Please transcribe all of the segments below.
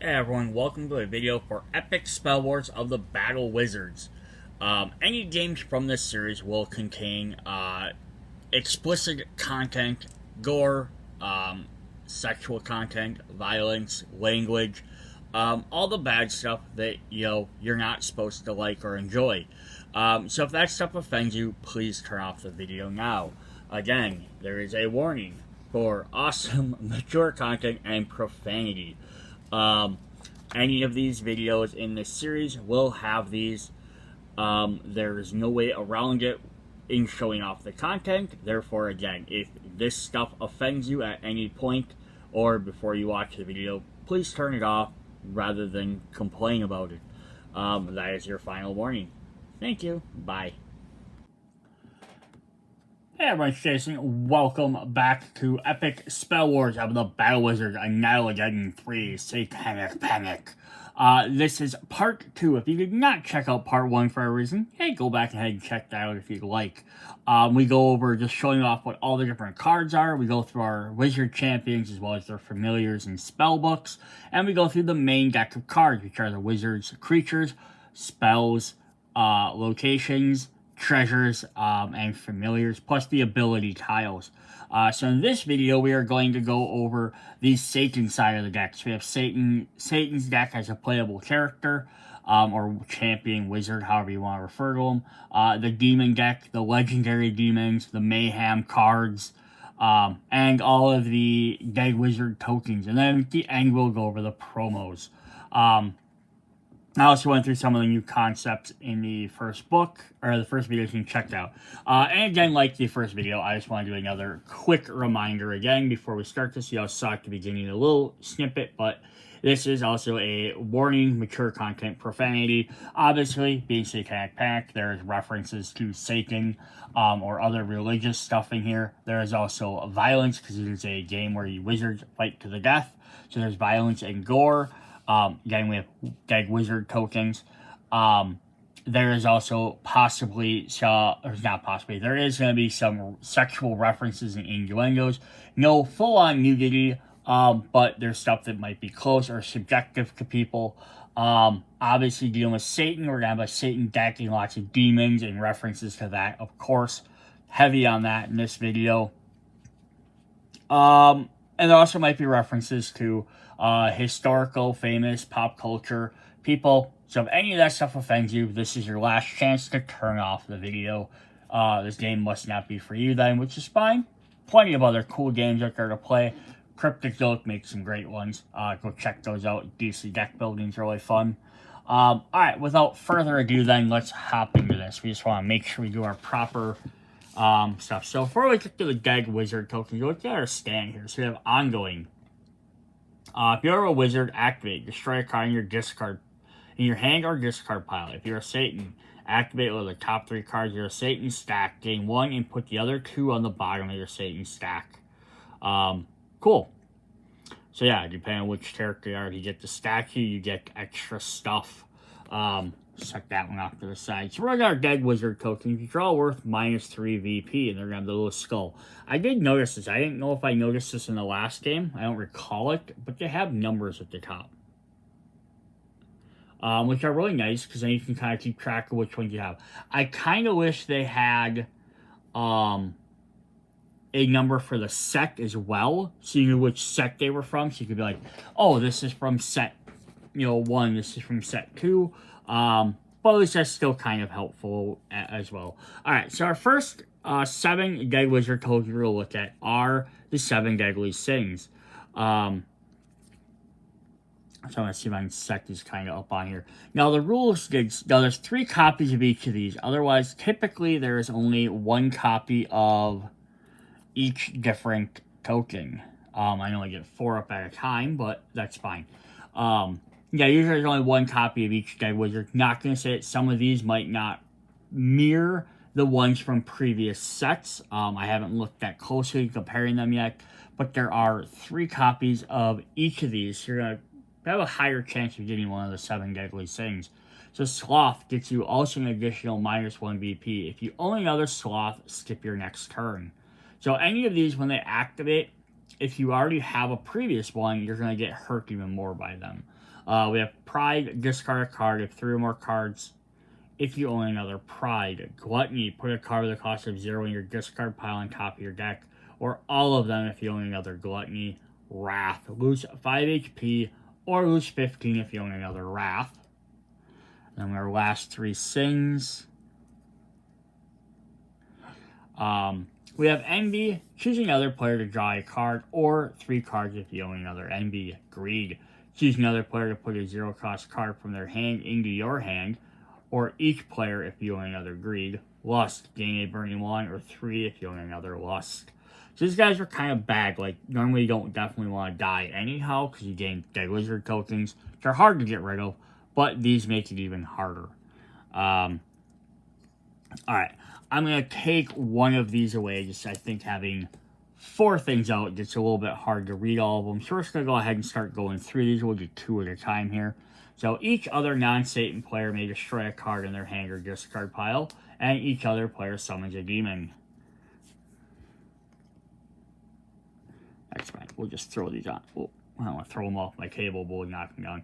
Hey everyone, welcome to a video for Epic Spell Wars of the Battle Wizards. Any games from this series will contain explicit content, gore, sexual content, violence, language, all the bad stuff that you're not supposed to like or enjoy. So if that stuff offends you, please turn off the video now. Again, there is a warning for awesome, mature content and profanity. Any of these videos in this series will have these. There is no way around it in showing off the content. Therefore, again, if this stuff offends you at any point or before you watch the video, please turn it off rather than complain about it. That is your final warning. Thank you. Bye. Hey everyone, it's Jason. Welcome back to Epic Spell Wars of the Battle Wizards Annihilageddon 3 Satanic Panic. This is part 2. If you did not check out part 1 for a reason, hey, go back ahead and check that out if you'd like. We go over just showing off what all the different cards are. We go through our wizard champions as well as their familiars and spell books. And we go through the main deck of cards, which are the wizards, creatures, spells, locations, treasures, and familiars, plus the ability tiles. So in this video, we are going to go over the Satan side of the deck. So we have Satan's deck as a playable character, or champion, wizard, however you want to refer to them. The demon deck, the legendary demons, the mayhem cards, and all of the dead wizard tokens. And then at the end, we'll go over the promos. I also went through some of the new concepts in the first book, or the first video you can check out. And again, like the first video, I just want to do another quick reminder again before we start this. I saw at the beginning a little snippet, but this is also a warning, mature content, profanity. Obviously, being Satanic Panic, there's references to Satan or other religious stuff in here. There is also violence, because it is a game where you wizards fight to the death. So there's violence and gore. Again, we have dead wizard tokens. There is also possibly, or not possibly, there is going to be some sexual references and innuendos. No full-on nudity, but there's stuff that might be close or subjective to people. Obviously, dealing with Satan, we're going to have a Satan deck and lots of demons and references to that, of course. Heavy on that in this video. And there also might be references to historical, famous, pop culture people. So if any of that stuff offends you, this is your last chance to turn off the video. This game must not be for you then, which is fine. Plenty of other cool games out there to play. Cryptic Zoic makes some great ones. Go check those out. DC deck building's really fun. Alright, without further ado then, let's hop into this. We just want to make sure we do our proper stuff. So before we get to the dead wizard tokens, look at our stand here. So we have ongoing. If you're a wizard, activate. Destroy a card in your discard, in your hand or discard pile. If you're a Satan, activate one of the top 3 cards of your Satan stack. Gain 1 and put the other 2 on the bottom of your Satan stack. Cool. So yeah, depending on which character you are, if you get the statue, you get extra stuff. Check that one off to the side. So we're going our dead wizard tokens. You draw worth -3 VP, and they're going to have the little skull. I did notice this. I didn't know if I noticed this in the last game. I don't recall it, but they have numbers at the top. Which are really nice, because then you can kind of keep track of which ones you have. I kind of wish they had a number for the set as well, so you knew which set they were from. So you could be like, oh, this is from set 1, this is from set 2. But at least that's still kind of helpful as well. Alright, so our first 7 dead wizard tokens we'll look at are the 7 deadly sins. So I'm going to see if I can set these kind of up on here. Now the rules, there's 3 copies of each of these. Otherwise, typically there is only 1 copy of each different token. I only get 4 up at a time, but that's fine. Yeah, usually there's only 1 copy of each dead wizard. Not going to say it. Some of these might not mirror the ones from previous sets. I haven't looked that closely comparing them yet. But there are 3 copies of each of these. So you're going to have a higher chance of getting one of the 7 deadly sins. So Sloth gets you also an additional -1 VP. If you own another Sloth, skip your next turn. So any of these, when they activate, if you already have a previous one, you're going to get hurt even more by them. We have Pride, discard a card if 3 or more cards. If you own another Pride. Gluttony, put a card with a cost of 0 in your discard pile on top of your deck, or all of them if you own another Gluttony. Wrath, lose 5 HP, or lose 15 if you own another Wrath. And our last 3 sings. We have Envy, choose another player to draw a card, or 3 cards if you own another Envy. Greed, choose another player to put a 0-cost card from their hand into your hand, or each player if you own another Greed. Lust, gain a burning 1, or 3 if you own another Lust. So these guys are kind of bad. Like, normally you don't definitely want to die anyhow, because you gain Dead Wizard tokens, which are hard to get rid of, but these make it even harder. Alright, I'm going to take one of these away, just I think having 4 things out gets a little bit hard to read all of them. So we're just going to go ahead and start going through these. We'll do 2 at a time here. So each other non-Satan player may destroy a card in their hand or discard pile, and each other player summons a demon. That's fine. We'll just throw these on. Oh, I don't want to throw them off my table, but we'll knock them down.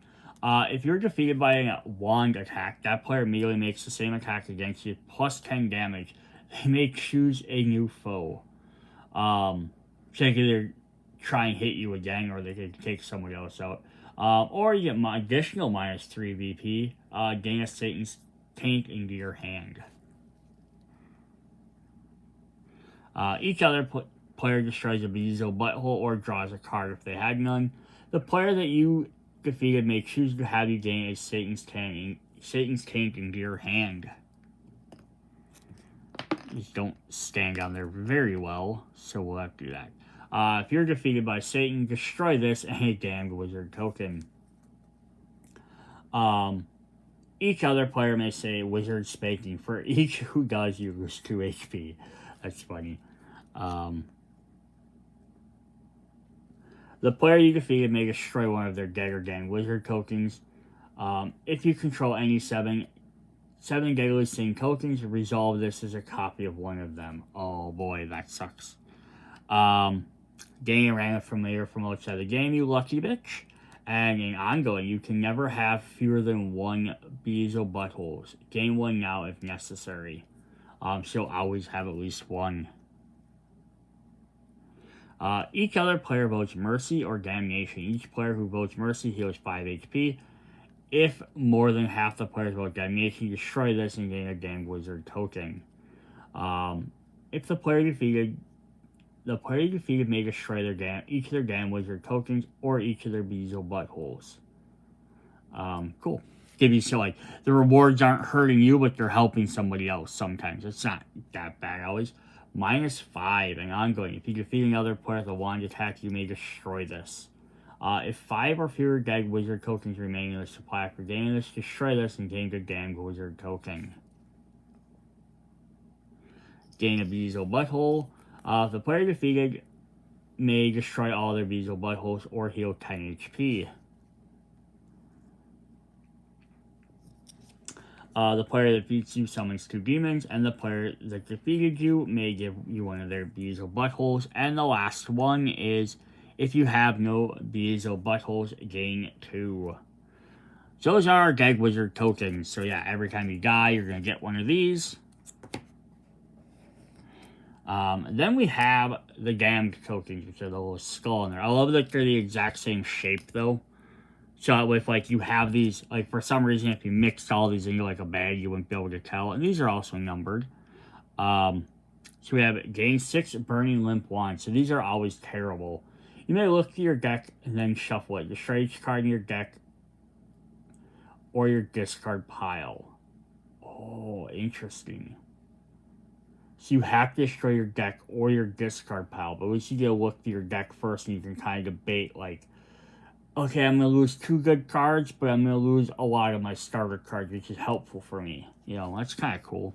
If you're defeated by a wand attack, that player immediately makes the same attack against you, plus 10 damage. They may choose a new foe. So they can either try and hit you again, or they can take somebody else out. Or you get additional minus 3 VP, gain a Satan's taint into your hand. Each other player destroys a Bezo butthole or draws a card if they had none. The player that you defeated may choose to have you gain a Satan's taint into your hand. These don't stand on there very well, so we'll have to do that. If you're defeated by Satan, destroy this and a damned wizard token. Each other player may say wizard spanking. For each who does, you lose 2 HP. That's funny. The player you defeated may destroy one of their dead or damned wizard tokens. If you control any 7 deadly sin tokens, resolve this as a copy of one of them. Oh boy, that sucks. Gain a random familiar from outside the game, you lucky bitch. And in ongoing, you can never have fewer than 1 Bezo buttholes. Gain 1 now if necessary. So always have at least 1. Each other player votes mercy or damnation. Each player who votes mercy heals 5 HP. If more than half the players vote damnation, destroy this and gain a damned wizard token. If the player defeated may destroy each of their damned wizard tokens or each of their Bezo buttholes. Cool. Give you so like the rewards aren't hurting you, but they're helping somebody else sometimes. It's not that bad always. -5 and ongoing. If you defeat another player with a wand attack, you may destroy this. If 5 or fewer dead wizard tokens remain in the supply after gaining this, destroy this and gain a damned wizard token. Gain a Bezo butthole. If the player defeated may destroy all their Bezo buttholes or heal 10 HP. The player that beats you summons 2 demons, and the player that defeated you may give you one of their Bezo buttholes. And the last one is, if you have no Bezo buttholes, gain 2. So those are our dead wizard tokens. So yeah, every time you die, you're going to get one of these. Then we have the damned tokens, which are the little skull in there. I love that they're the exact same shape, though. So if, like, you have these, like, for some reason, if you mixed all these into, like, a bag, you wouldn't be able to tell. And these are also numbered. So we have gain 6 burning limp wands. So these are always terrible. You may look to your deck and then shuffle it. Destroy each card in your deck or your discard pile. Oh, interesting. So you have to destroy your deck or your discard pile. But at least you get to look to your deck first and you can kind of debate, like, okay, I'm going to lose 2 good cards, but I'm going to lose a lot of my starter cards, which is helpful for me. You know, that's kind of cool.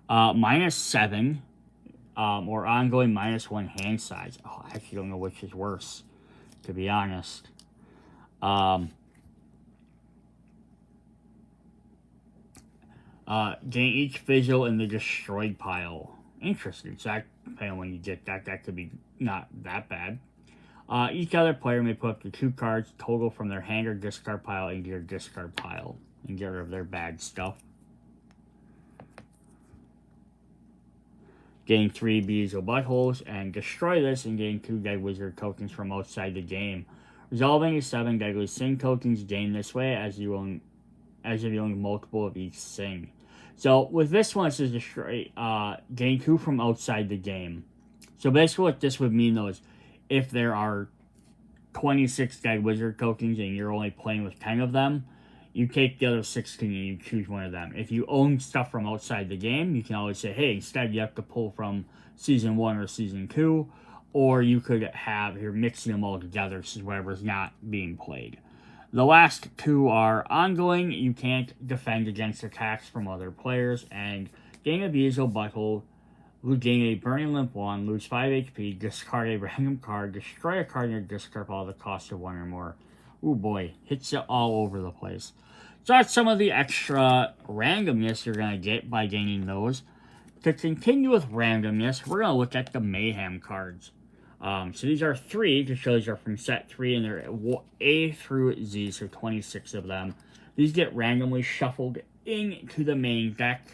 -7, or ongoing -1 hand size. Oh, I actually don't know which is worse, to be honest. Gain each visual in the destroyed pile. Interesting. So that, depending on when you get that, that could be not that bad. Each other player may put up to 2 cards total from their hand or discard pile into your discard pile and get rid of their bad stuff. Gain 3 bees or buttholes and destroy this and gain 2 dead wizard tokens from outside the game. Resolving is 7 deadly sin tokens gained this way as if you own multiple of each sin. So with this one, it says destroy, gain 2 from outside the game. So basically what this would mean though is if there are 26 dead wizard tokens and you're only playing with 10 of them, you take the other 16 and you choose one of them. If you own stuff from outside the game, you can always say, hey, instead you have to pull from Season 1 or Season 2, or you could have, you're mixing them all together, so whatever's not being played. The last 2 are ongoing. You can't defend against attacks from other players, and gain a Beezel Butthole, gain a Burning Limp Wand, lose 5 HP, discard a random card, destroy a card in your discard pile at the cost of 1 or more. Oh boy, hits you all over the place. So that's some of the extra randomness you're going to get by gaining those. To continue with randomness, we're going to look at the Mayhem cards. So these are 3, to show these are from set 3, and they're A through Z, so 26 of them. These get randomly shuffled into the main deck.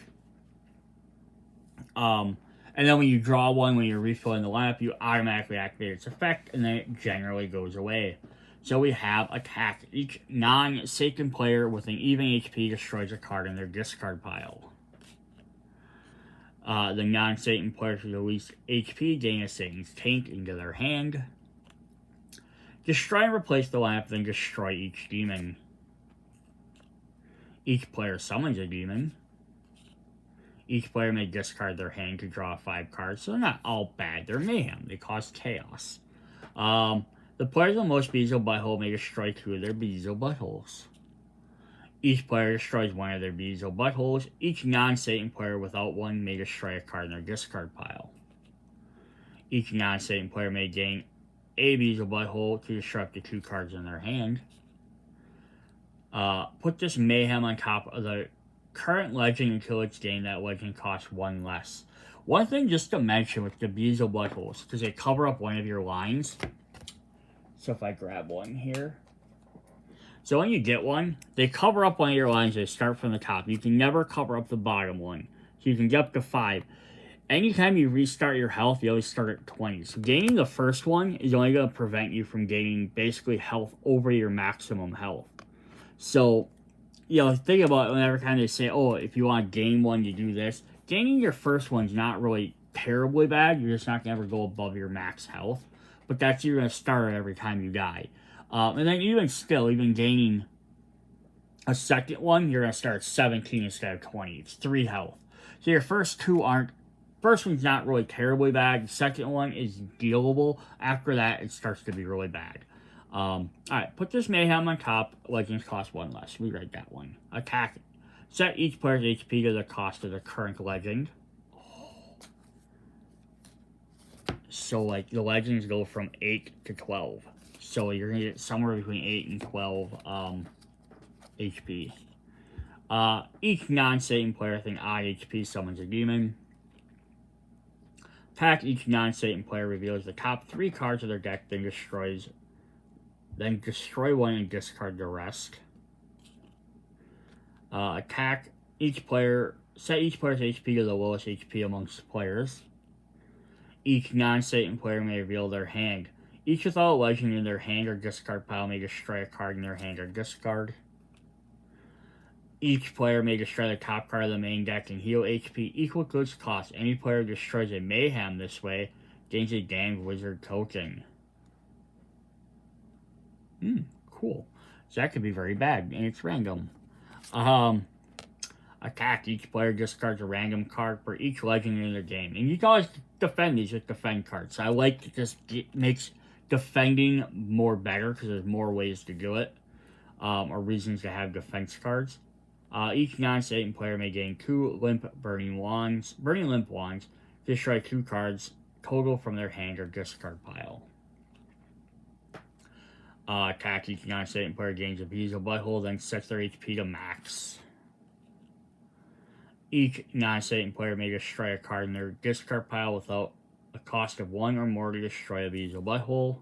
And then when you draw one, when you're refilling the lineup, you automatically activate its effect, and then it generally goes away. So we have attack. Each non-Satan player with an even HP destroys a card in their discard pile. The non-Satan players with the least HP gain a Satan's Taint into their hand. Destroy and replace the lineup, then destroy each demon. Each player summons a demon. Each player may discard their hand to draw 5 cards, so they're not all bad. They're mayhem. They cause chaos. The players with the most Beezel Butthole may destroy 2 of their Beezel Buttholes. Each player destroys 1 of their Beezel Buttholes. Each non-Satan player without one may destroy a card in their discard pile. Each non-Satan player may gain a Beezel Butthole to destroy up to 2 cards in their hand. Put this Mayhem on top of the current legend until it's gained. That legend costs 1 less. One thing just to mention with the Beezel Buttholes, because they cover up one of your lines. So if I grab one here. So when you get one, they cover up one of your lines. They start from the top. You can never cover up the bottom one. So you can get up to 5. Anytime you restart your health, you always start at 20. So gaining the first one is only going to prevent you from gaining basically health over your maximum health. So, you know, think about it whenever time they say, oh, if you want to gain one, you do this. Gaining your first one's not really terribly bad. You're just not going to ever go above your max health. But that's you're going to start every time you die. And then even still, even gaining a second one, you're going to start at 17 instead of 20. It's 3 health. So your first 2 aren't... First one's not really terribly bad. The second one is dealable. After that, it starts to be really bad. Alright, put this Mayhem on top. Legends cost 1 less. We read that one. Attack. Set each player's HP to the cost of the current legend. So, like, the legends go from 8 to 12. So, you're going to get somewhere between 8 and 12 HP. Each non-Satan player with an odd HP summons a demon. Attack. Each non-Satan player reveals the top 3 cards of their deck, then destroy one and discard the rest. Attack. Each player. Set each player's HP to the lowest HP amongst players. Each non-Satan player may reveal their hand. Each without a legend in their hand or discard pile may destroy a card in their hand or discard. Each player may destroy the top card of the main deck and heal HP equal to its cost. Any player who destroys a Mayhem this way gains a damned wizard token. Cool. So that could be very bad, and it's random. Attack. Each player discards a random card for each legend in their game. And you can always defend these with defend cards. So I like that this makes defending more better because there's more ways to do it. Or reasons to have defense cards. Each non-Satan player may gain 2 burning limp wands, destroy 2 cards total from their hand or discard pile. Attack. Each non-Satan player gains a Beezel Butthole, then sets their HP to max. Each non-Satan player may destroy a card in their discard pile without a cost of 1 or more to destroy a Beezel Butthole.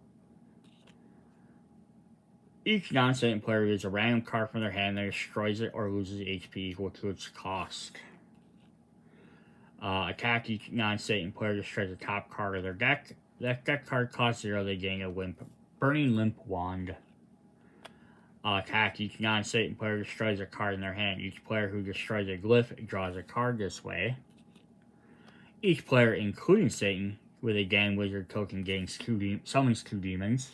Each non-Satan player reveals a random card from their hand that destroys it or loses HP equal to its cost. Attack. Each non-Satan player destroys the top card of their deck. That deck card costs 0, they gain a Burning Limp Wand. Attack. Each non-Satan player destroys a card in their hand. Each player who destroys a glyph draws a card this way. Each player, including Satan, with a Gang Wizard token summons 2 demons.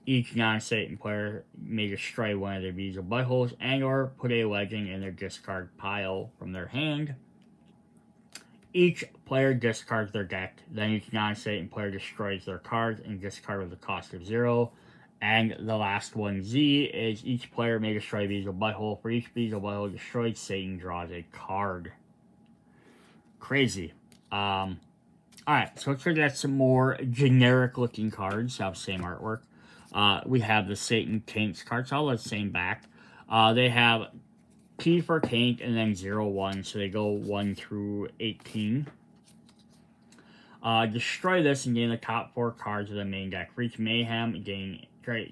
Each non-Satan player may destroy one of their Beezle Buttholes and or put a legend in their discard pile from their hand. Each player discards their deck, then each non-Satan player destroys their cards and discard with a cost of 0. And the last one, Z, is each player may destroy a Beezle Butthole. For each Beezle Butthole destroyed, Satan draws a card. Crazy. Alright, so let's look at some more generic looking cards. Have the same artwork. We have the Satan Taints cards, all the same back. They have P for Taint and then 0, 1, so they go 1 through 18. Destroy this and gain the top 4 cards of the main deck. For each Mayhem, gain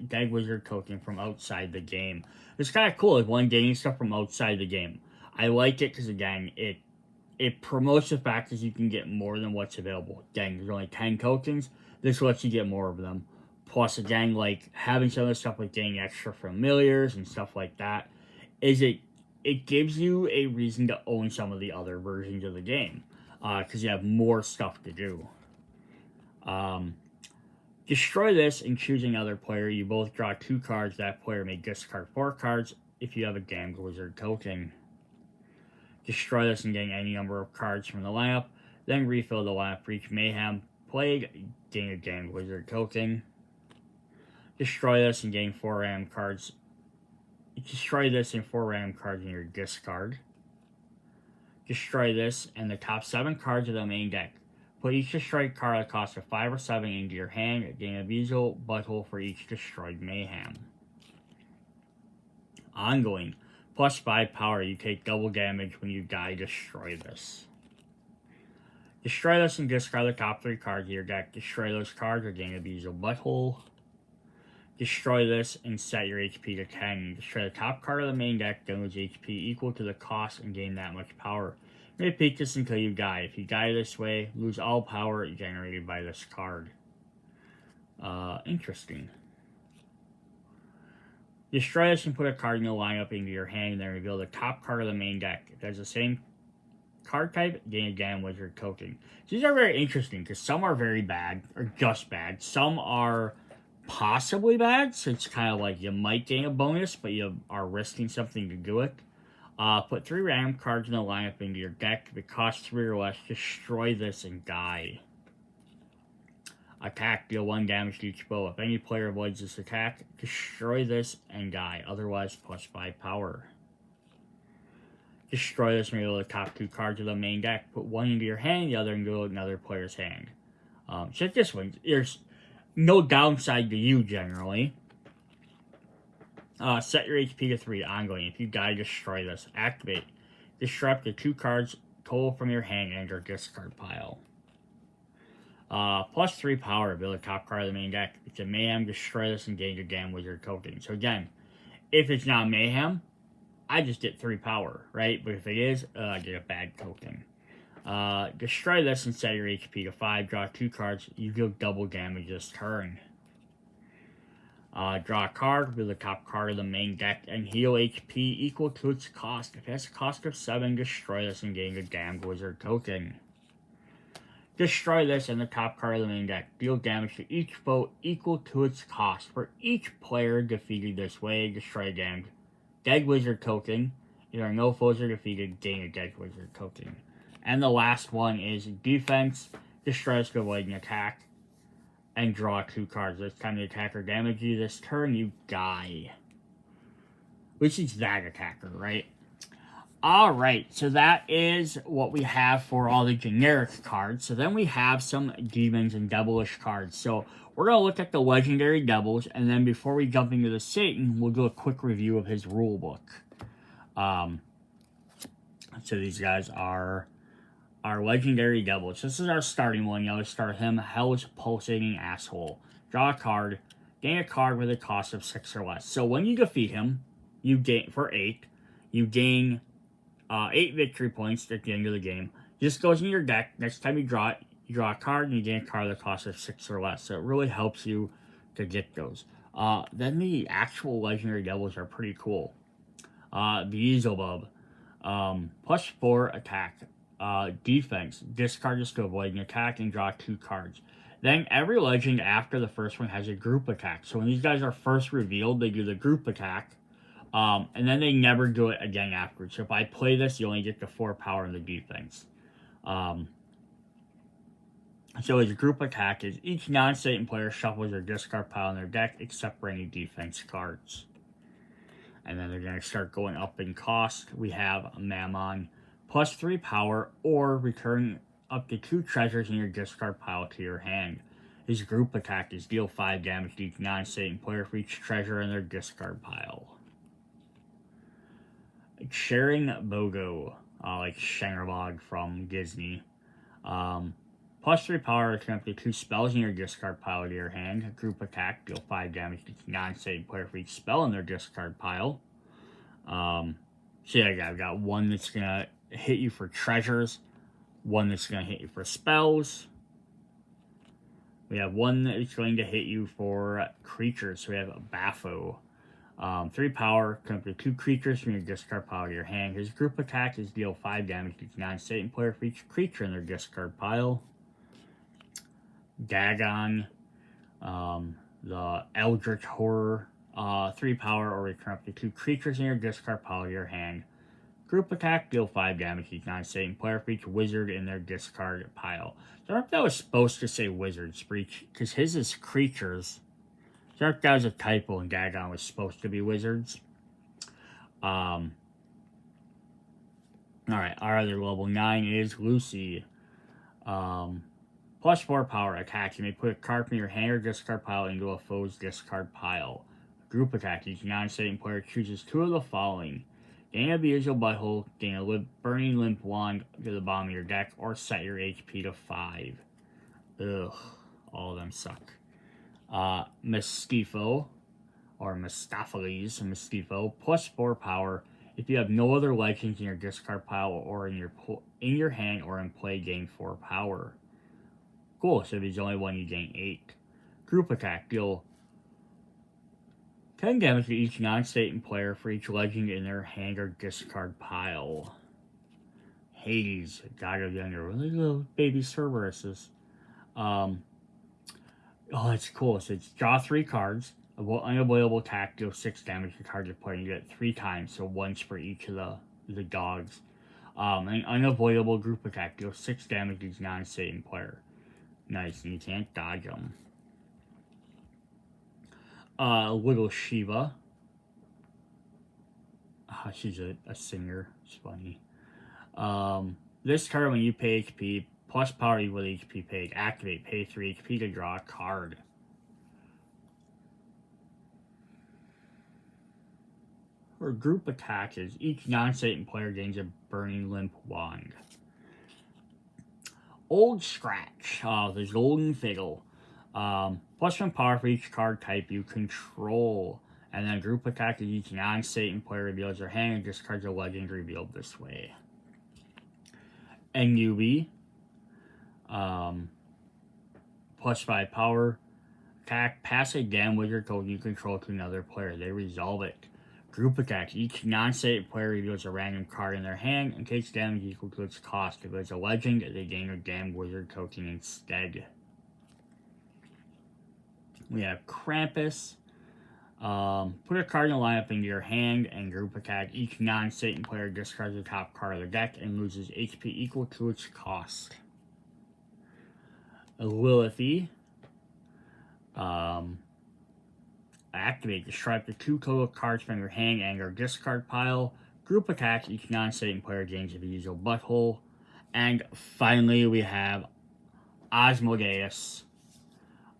Dead Wizard token from outside the game. It's kind of cool, like one gaining stuff from outside the game. I like it because, again, it promotes the fact that you can get more than what's available. Again, there's only 10 tokens. This lets you get more of them. Plus, again, like having some of the stuff like getting extra familiars and stuff like that, it gives you a reason to own some of the other versions of the game. Because you have more stuff to do. Destroy this and choose another player. You both draw 2 cards. That player may discard 4 cards if you have a Damned Wizard token. Destroy this and gain any number of cards from the lineup. Then refill the lineup for each Mayhem played. Gain a Damned Wizard token. Destroy this and gain 4 random cards. Destroy this and 4 random cards in your discard. Destroy this and the top 7 cards of the main deck. Put each destroyed card at a cost of 5 or 7 into your hand. Gain a Beezle Butthole for each destroyed Mayhem. Ongoing. Plus 5 power. You take double damage when you die. Destroy this. Destroy this and discard the top 3 cards of your deck. Destroy those cards or gain a Beezle Butthole. Destroy this and set your HP to 10. Destroy the top card of the main deck, then lose HP equal to the cost and gain that much power. Repeat this until you die. If you die this way, lose all power generated by this card. Interesting. Destroy this and put a card in the lineup into your hand, and then reveal the top card of the main deck. If it has the same card type, gain a Damned Wizard token. These are very interesting, because some are very bad, or just bad. Some are possibly bad, so it's kind of like you might gain a bonus, but you are risking something to do it. Put 3 random cards in the lineup into your deck. If it costs 3 or less, destroy this and die. Attack, deal 1 damage to each foe. If any player avoids this attack, destroy this and die. Otherwise, plus 5 power. Destroy this and reveal the top 2 cards of the main deck. Put 1 into your hand, the other into another player's hand. So this one, there's no downside to you generally. Set your HP to 3, ongoing. If you die, destroy this. Activate. Destroy up to 2 cards total from your hand and your discard pile. Plus 3 power, reveal the top card of the main deck. If it's a Mayhem, destroy this and gain your Damned Wizard token. So again, if it's not Mayhem, I just get 3 power, right? But if it is, I get a bad token. Destroy this and set your HP to 5. Draw 2 cards. You deal double damage this turn. Draw a card with the top card of the main deck and heal HP equal to its cost. If it has a cost of 7, destroy this and gain a Damned Wizard token. Destroy this and the top card of the main deck. Deal damage to each foe equal to its cost. For each player defeated this way, destroy a Dead Wizard token. If there are no foes are defeated, gain a Dead Wizard token. And the last one is defense. Destroy this to avoid an attack. And draw 2 cards. This time the attacker damages you this turn, you die. Which is that attacker, right? Alright, so that is what we have for all the generic cards. So then we have some demons and devilish cards. So we're going to look at the legendary devils, and then before we jump into the Satan, we'll do a quick review of his rulebook. So these guys are our legendary devils. This is our starting one. You always start him. Hell's Pulsating Asshole. Draw a card. gain a card with a cost of 6 or less. So when you defeat him, you gain, for 8, you gain 8 victory points at the end of the game. This goes in your deck. Next time you draw it, you draw a card and you gain a card with a cost of 6 or less. So it really helps you to get those. Then the actual legendary devils are pretty cool. Beelzebub, +4 attack, defense, discard this to avoid an attack and draw 2 cards. Then every legend after the first one has a group attack. So when these guys are first revealed, they do the group attack, and then they never do it again afterwards. So if I play this, you only get the 4 power in the defense. So his group attack is each non-Satan player shuffles their discard pile in their deck except for any defense cards. And then they're going to start going up in cost. We have Mammon, +3 power, or return up to 2 treasures in your discard pile to your hand. His group attack is deal 5 damage to each non-Satan player for each treasure in their discard pile. Sharing Bogo, like Shengerbog from Disney. +3 power, return up to 2 spells in your discard pile to your hand. Group attack, deal 5 damage to each non-Satan player for each spell in their discard pile. So yeah, I've got one that's going to hit you for treasures, one that's going to hit you for spells. We have one that's going to hit you for creatures. So we have Baffo. 3 power, come up to 2 creatures from your discard pile to your hand. His group attack is deal 5 damage to each non-Satan player for each creature in their discard pile. Dagon, the Eldritch Horror, 3 power, or return up to 2 creatures in your discard pile to your hand. Group attack, deal 5 damage to each non-Satan player for each wizard in their discard pile. So I don't know if that was supposed to say wizards for each, because his is creatures. So I don't know if that was a typo and Dagon was supposed to be wizards. Alright, our other level 9 is Lucy. +4 power attack. You may put a card from your hand or discard pile into a foe's discard pile. Group attack. Each non-Satan player chooses 2 of the following. Gain a Beelzebub Butthole, gain a Burning Limp Wand to the bottom of your deck, or set your HP to 5. Ugh, all of them suck. Mistifo, or Mistopheles, +4 power. If you have no other legends in your discard pile or in your hand or in play, gain 4 power. Cool, so if he's the only one, you gain 8. Group attack, deal 10 damage to each non-Satan player for each legend in their hand or discard pile. Hades, God of the Under, little baby Cerberuses. Oh, that's cool. So it's draw 3 cards. Unavoidable attack, deal 6 damage to target player. You get it 3 times, so once for each of the dogs. An unavoidable group attack, deal 6 damage to each non-Satan player. Nice, and you can't dodge them. Little Shiva. She's a singer. It's funny. This card, when you pay HP, plus power equal to HP paid. Activate, pay 3 HP to draw a card. Her group attaches. Each non-Satan player gains a Burning Limp Wand. Old Scratch. There's Golden Fiddle. +1 power for each card type you control. And then group attack is each non-Satan player reveals their hand and discards a legend revealed this way. NUB. +5 power. Attack. Pass a damn wizard token you control to another player. They resolve it. Group attack. Each non-Satan player reveals a random card in their hand and takes damage equal to its cost. If it's a legend, they gain a damn wizard token instead. We have Krampus. Put a card in the lineup into your hand and group attack. Each non-Satan player discards the top card of the deck and loses HP equal to its cost. Lilithy. Activate. Describe the 2 total cards from your hand and your discard pile. Group attack. Each non-Satan player gains a Beelzebub Butthole. And finally, we have Asmodeus.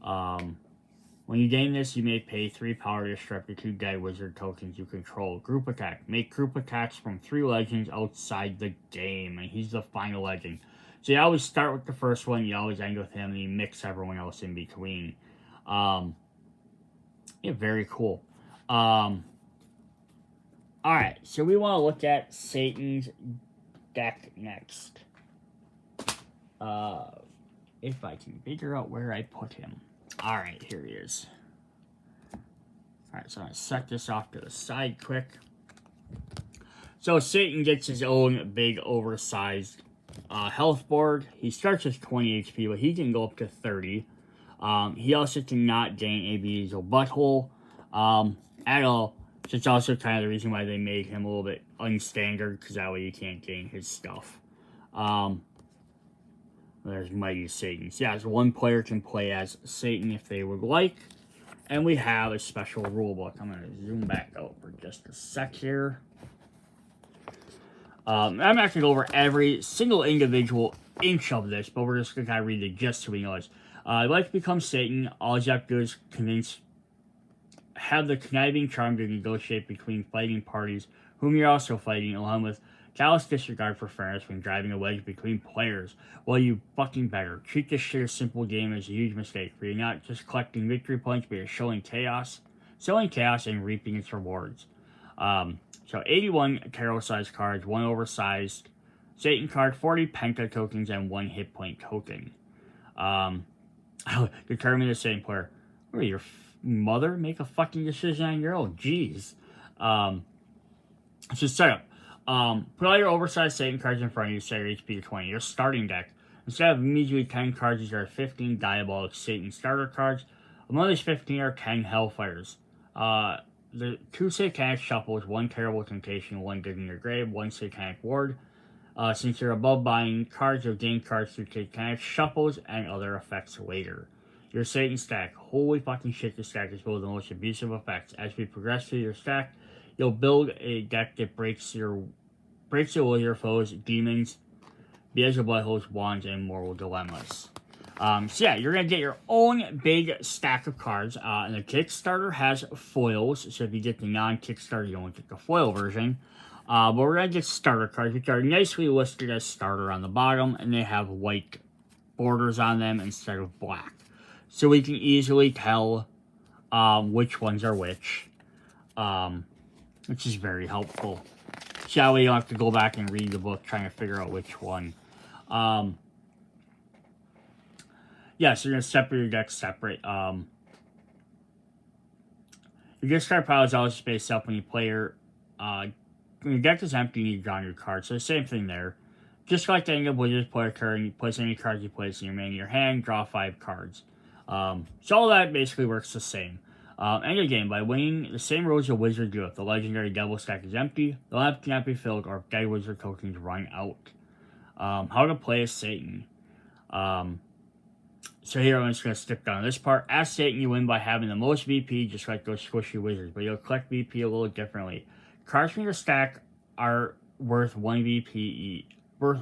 When you gain this, you may pay 3 power to disrupt the 2 dead wizard tokens you control. Group attack. Make group attacks from 3 legends outside the game. And he's the final legend. So you always start with the first one, you always end with him, and you mix everyone else in between. Yeah, very cool. Alright, so we want to look at Satan's deck next. If I can figure out where I put him. Alright, here he is. Alright, so I'm going to set this off to the side quick. So Satan gets his own big oversized health board. He starts with 20 HP, but he can go up to 30. He also cannot gain AB's or butthole at all. So it's also kind of the reason why they made him a little bit unstandard, because that way you can't gain his stuff. There's Mighty Satan. So yeah, so one player can play as Satan if they would like. And we have a special rulebook. I'm going to zoom back out for just a sec here. I'm not going to go over every single individual inch of this, but we're just going to kind of read the gist so we know this. I'd like to become Satan. All you have to do is have the conniving charm to negotiate between fighting parties whom you're also fighting, along with callous disregard for fairness when driving a wedge between players. Well, you fucking better. Treat this shit a simple game as a huge mistake, for you're not just collecting victory points, but you're sowing chaos and reaping its rewards. So 81 tarot-sized cards, 1 oversized Satan card, 40 Penta tokens, and 1 hit point token. Determine the Satan player. What are your mother? Make a fucking decision on your own. Jeez. So setup. Put all your oversized Satan cards in front of you, set your HP to 20. Your starting deck. Instead of immediately 10 cards, these are 15 Diabolic Satan starter cards. Among these 15 are 10 Hellfires. The 2 Satanic Shuffles, 1 Terrible Temptation, 1 Digging Your Grave, 1 Satanic Ward. Since you're above buying cards, you'll gain cards through Satanic Shuffles and other effects later. Your Satan stack. Holy fucking shit, this stack is full of the most abusive effects. As we progress through your stack, you'll build a deck that breaks your will of your foes, demons, Beelzebub buttholes, wands, and moral dilemmas. So yeah, you're going to get your own big stack of cards. And the Kickstarter has foils, so if you get the non-Kickstarter, you don't get the foil version. But we're going to get starter cards, which are nicely listed as starter on the bottom, and they have white borders on them instead of black. So we can easily tell which ones are which is very helpful. So that way you don't have to go back and read the book trying to figure out which one. Yeah, so you're going to separate your deck separate. Your discard pile is always spaced up when you play when your deck is empty and you draw your cards. So the same thing there. Just like the end of Wizard's player card, you place any cards you place in your main of your hand, draw 5 cards. So all that basically works the same. End of game, by winning, the same rules a wizard do. If the legendary devil stack is empty, the lamp cannot be filled, or if dead wizard tokens run out. How to play as Satan. So here I'm just going to skip down this part. As Satan, you win by having the most VP, just like those squishy wizards, but you'll collect VP a little differently. Cards from your stack are worth 1 VP but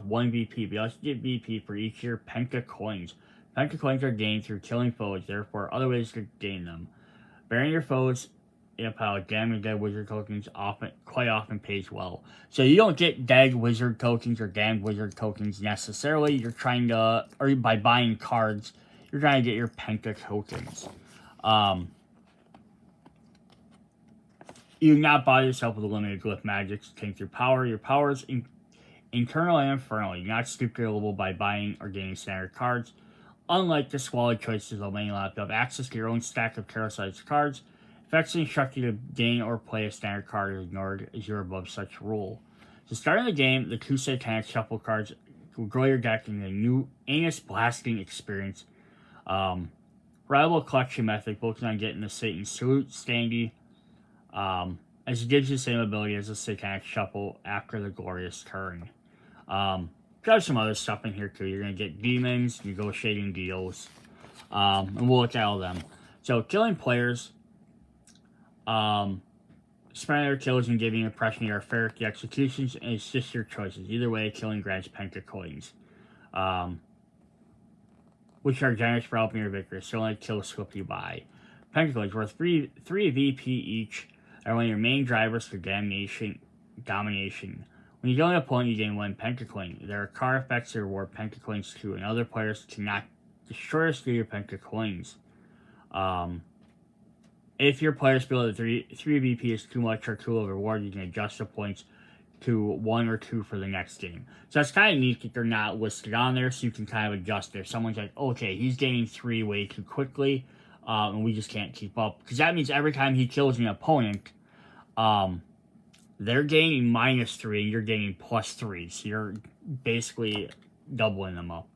you also get VP for each of your Penta coins. Penta coins are gained through killing foes, therefore other ways to gain them. Burying your foes in a pile of damaged dead wizard tokens quite often pays well. So you don't get dead wizard tokens or damned wizard tokens necessarily. You're trying to, or by buying cards, you're trying to get your Penta tokens. You do not bother yourself with limited glyph magics to tank your power. Your power is internal and infernal. You're not stupidly by buying or gaining standard cards. Unlike the swallowed choices of the main lap, you have access to your own stack of tarot-sized cards. Effects instruct you to gain or play a standard card is ignored as you're above such rule. So starting the game, the 2 Satanic Shuffle cards will grow your deck in a new anus blasting experience. Reliable collection method focusing on getting the Satan Salute Standy, as it gives you the same ability as the Satanic Shuffle after the glorious turn. Got some other stuff in here too. You're going to get demons, negotiating deals, and we'll look at all of them. So killing players, spending their kills and giving an impression you are fair to the executions, and it's just your choices. Either way, killing grants Penta coins, which are generous for helping your victory, so only kill slip you by. Penta coins worth 3 VP each are one of your main drivers for domination. When you kill an opponent, you gain 1 Pentacoin. There are card effects that reward Pentacoins too, and other players cannot destroy or steal your Pentacoins. If your players below the 3 BP is too much or too low reward, you can adjust the points to 1 or 2 for the next game. So that's kind of neat that they're not listed on there, so you can kind of adjust it. If someone's like, okay, he's gaining 3 way too quickly, and we just can't keep up. Because that means every time he kills an opponent, they're gaining -3 and you're gaining +3. So you're basically doubling them up.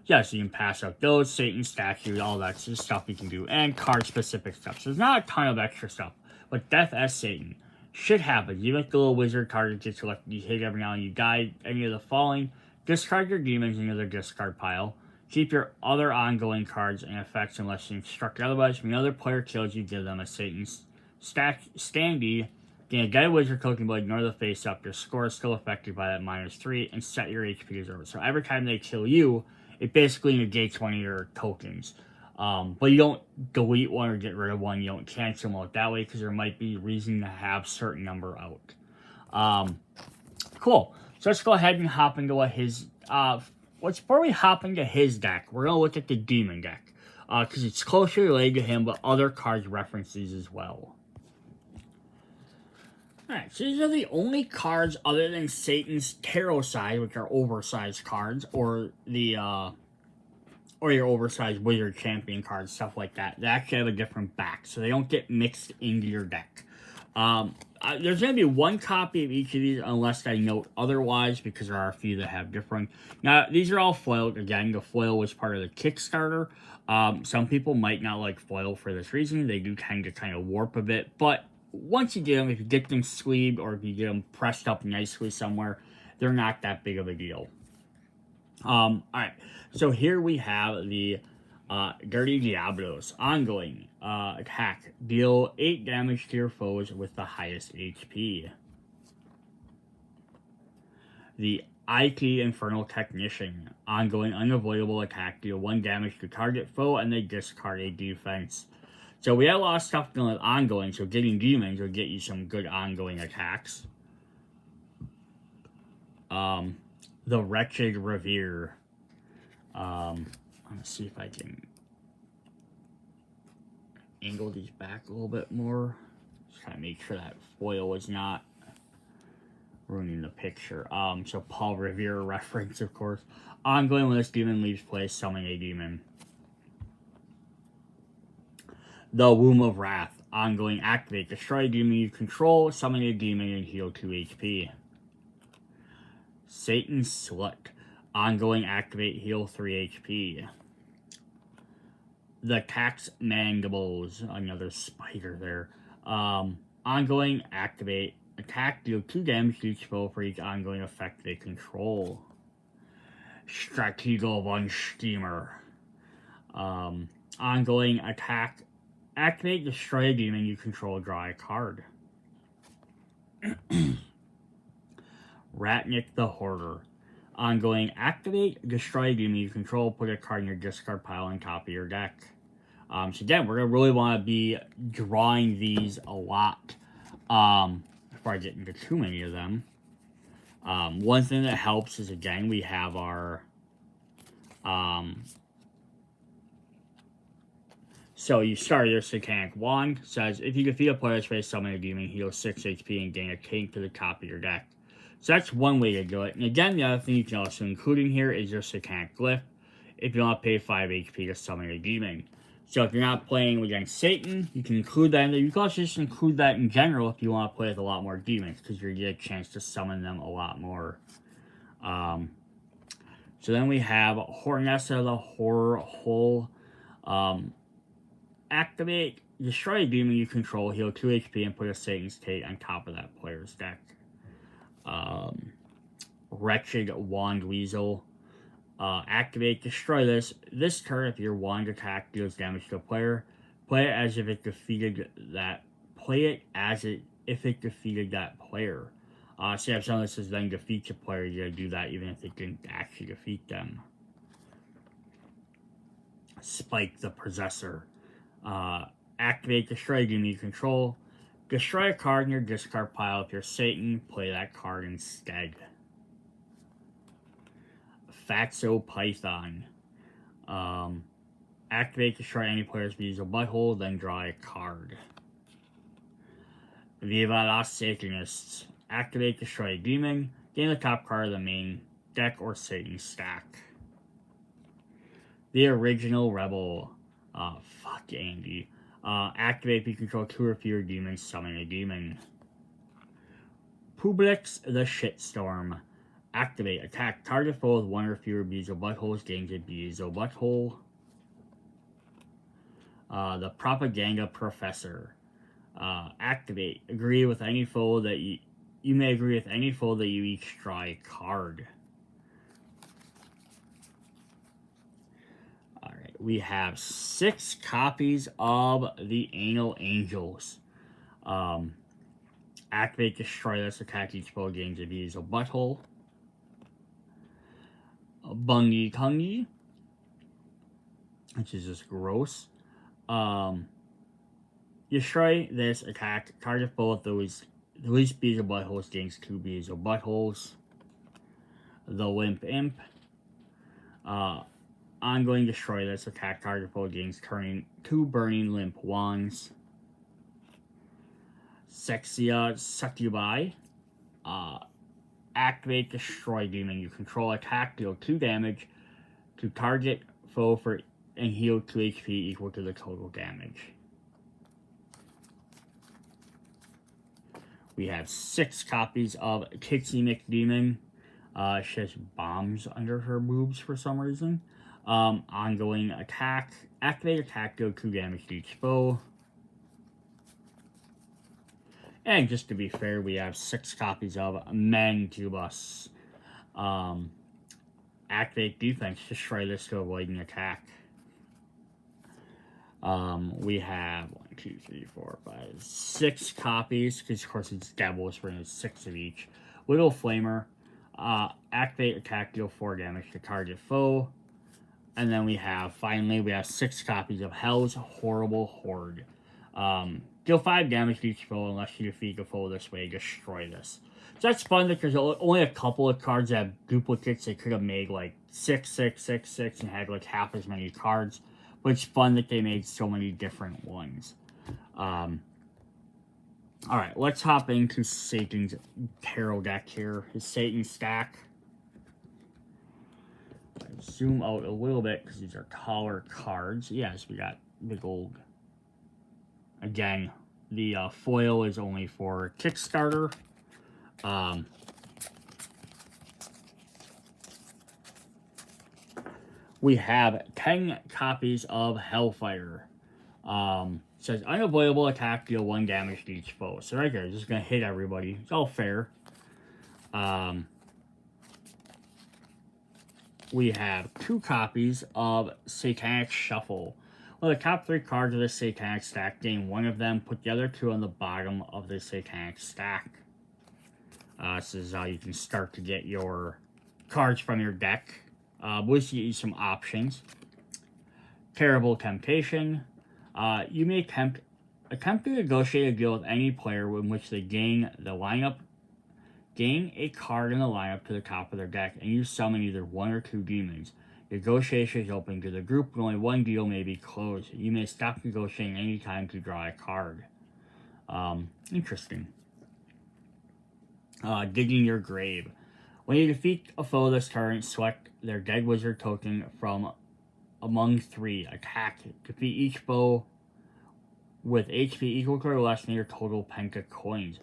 Yeah, so you can pass up those, Satan statues, all that stuff you can do, and card-specific stuff. So there's not a ton of extra stuff, but Death as Satan should happen. You make the little wizard card that gets selected, you hit every now and you die any of the following, discard your demons into their discard pile, keep your other ongoing cards and effects unless you instruct otherwise. When another player kills you, give them a Satan standee, gain a guided wizard token but ignore the face up. Your score is still affected by that -3, and set your HP to 0. So every time they kill you, it basically negates one of your tokens. But you don't delete one or get rid of one. You don't cancel them out that way because there might be reason to have certain number out. Cool. So let's go ahead and hop into what his... before we hop into his deck, we're going to look at the demon deck. Because it's closely related to him, but other cards reference these as well. Alright, so these are the only cards other than Satan's tarot side, which are oversized cards, or the, or your oversized wizard champion cards, stuff like that. They actually have a different back, so they don't get mixed into your deck. There's going to be one copy of each of these, unless I note otherwise, because there are a few that have different. Now, these are all foiled. Again, the foil was part of the Kickstarter. Some people might not like foil for this reason. They do tend to kind of warp a bit, but once you get them, if you get them sleeved or if you get them pressed up nicely somewhere, they're not that big of a deal. Alright, so here we have the Dirty Diablos. Ongoing attack. Deal 8 damage to your foes with the highest HP. The IT Infernal Technician. Ongoing unavoidable attack. Deal 1 damage to target foe and they discard a defense. So we have a lot of stuff going with ongoing, so getting demons will get you some good ongoing attacks. The Wretched Revere. Let's see if I can angle these back a little bit more. Just kind of make sure that foil is not ruining the picture. So Paul Revere reference, of course. Ongoing when this demon leaves play, summon a demon. The Womb of Wrath. Ongoing activate. Destroy a demon you control, summon a demon, and heal 2 HP. Satan's Slut. Ongoing activate, heal 3 HP. The Tax Mandibles. Another spider there. Ongoing activate. Attack, deal 2 damage to each foe for each ongoing effect they control. Stratego von Steamer. Ongoing attack. Activate, destroy a demon you control, draw a card. Ratnik the Hoarder. Ongoing, activate, destroy a demon you control, put a card in your discard pile on top of your deck. So again, we're going to really want to be drawing these a lot before I get into too many of them. One thing that helps is, again, we have our... So you start your Satanic Wand. Says, if you defeat a player's face, summon a demon, heal 6 HP, and gain a king to the top of your deck. So that's one way to do it. And again, the other thing you can also include in here is your Satanic Glyph. If you want to pay 5 HP to summon a demon. So if you're not playing against Satan, you can include that in there. You can also just include that in general if you want to play with a lot more demons, because you get a chance to summon them a lot more. So then we have Hornessa the Horror Hole. Activate, destroy a demon you control, heal 2 HP, and put a Satan's Tate on top of that player's deck. Wretched Wand Weasel. Activate, destroy this. This turn, if your wand attack deals damage to a player, play it as if it defeated that. Play it as if it defeated that player. So you have something that says then defeats a player, you gotta do that even if it didn't actually defeat them. Spike the Possessor. Activate, destroy a demon you control. Destroy a card in your discard pile. If you're Satan, play that card instead. Fatso Python. Activate, destroy any player's visual butthole, then draw a card. Viva los Satanists. Activate, destroy a demon, gain the top card of the main deck or Satan stack. The Original Rebel. Fuck Andy. Activate if you control 2 or fewer demons, summon a demon. Publix the Shitstorm. Activate, attack target foe with 1 or fewer Beezo buttholes, gains a Beezo butthole. The Propaganda Professor. Activate, agree with any foe that you may agree with any foe that you each draw a card. Alright, we have 6 copies of the Anal Angels. Activate, destroy this, attack each foe, gains a Beezo butthole. Bungy Kungy, which is just gross. Destroy this, attack target foe with the least Beezo buttholes, gains 2 Beezo buttholes. The Limp Imp. Ongoing, destroy this, attack target foe, gains 2 burning limp wands. Sexia Succubi. Activate, destroy demon you control, attack, deal 2 damage to target foe and heal 2 HP equal to the total damage. We have 6 copies of Kitsy McDemon. She has bombs under her boobs for some reason. Ongoing attack. Activate, attack, deal 2 damage to each foe. And just to be fair, we have 6 copies of Mangubus. Activate defense, destroy this to avoid an attack. We have 1, 2, 3, 4, 5, 6 copies, because of course it's devil, so we're going to 6 of each. Little Flamer. Activate, attack, deal 4 damage to target foe. And then we have 6 copies of Hell's Horrible Horde. Deal 5 damage to each foe unless you defeat a foe this way. Destroy this. So that's fun because there's only a couple of cards that have duplicates. They could have made like 6, 6, 6, 6 and had like half as many cards. But it's fun that they made so many different ones. Alright, let's hop into Satan's tarot deck here. His Satan stack. Zoom out a little bit because these are taller cards. Yes, we got big old. Again, the foil is only for Kickstarter. We have 10 copies of Hellfire. It says unavoidable attack, deal 1 damage to each foe. So right there, it's just going to hit everybody. It's all fair. We have 2 copies of Satanic Shuffle. Well, the top 3 cards of the Satanic stack, gain 1 of them, put the other 2 on the bottom of the Satanic stack. This is how you can start to get your cards from your deck. We'll give you some options. Terrible Temptation. You may attempt to negotiate a deal with any player in which they gain a card in the lineup to the top of their deck, and you summon either 1 or 2 demons. Negotiation is open to the group, but only 1 deal may be closed. You may stop negotiating any time to draw a card. Interesting. Digging Your Grave. When you defeat a foe this turn, select their dead wizard token from among 3. Attack. Defeat each foe with HP equal to or less than your total Penta coins.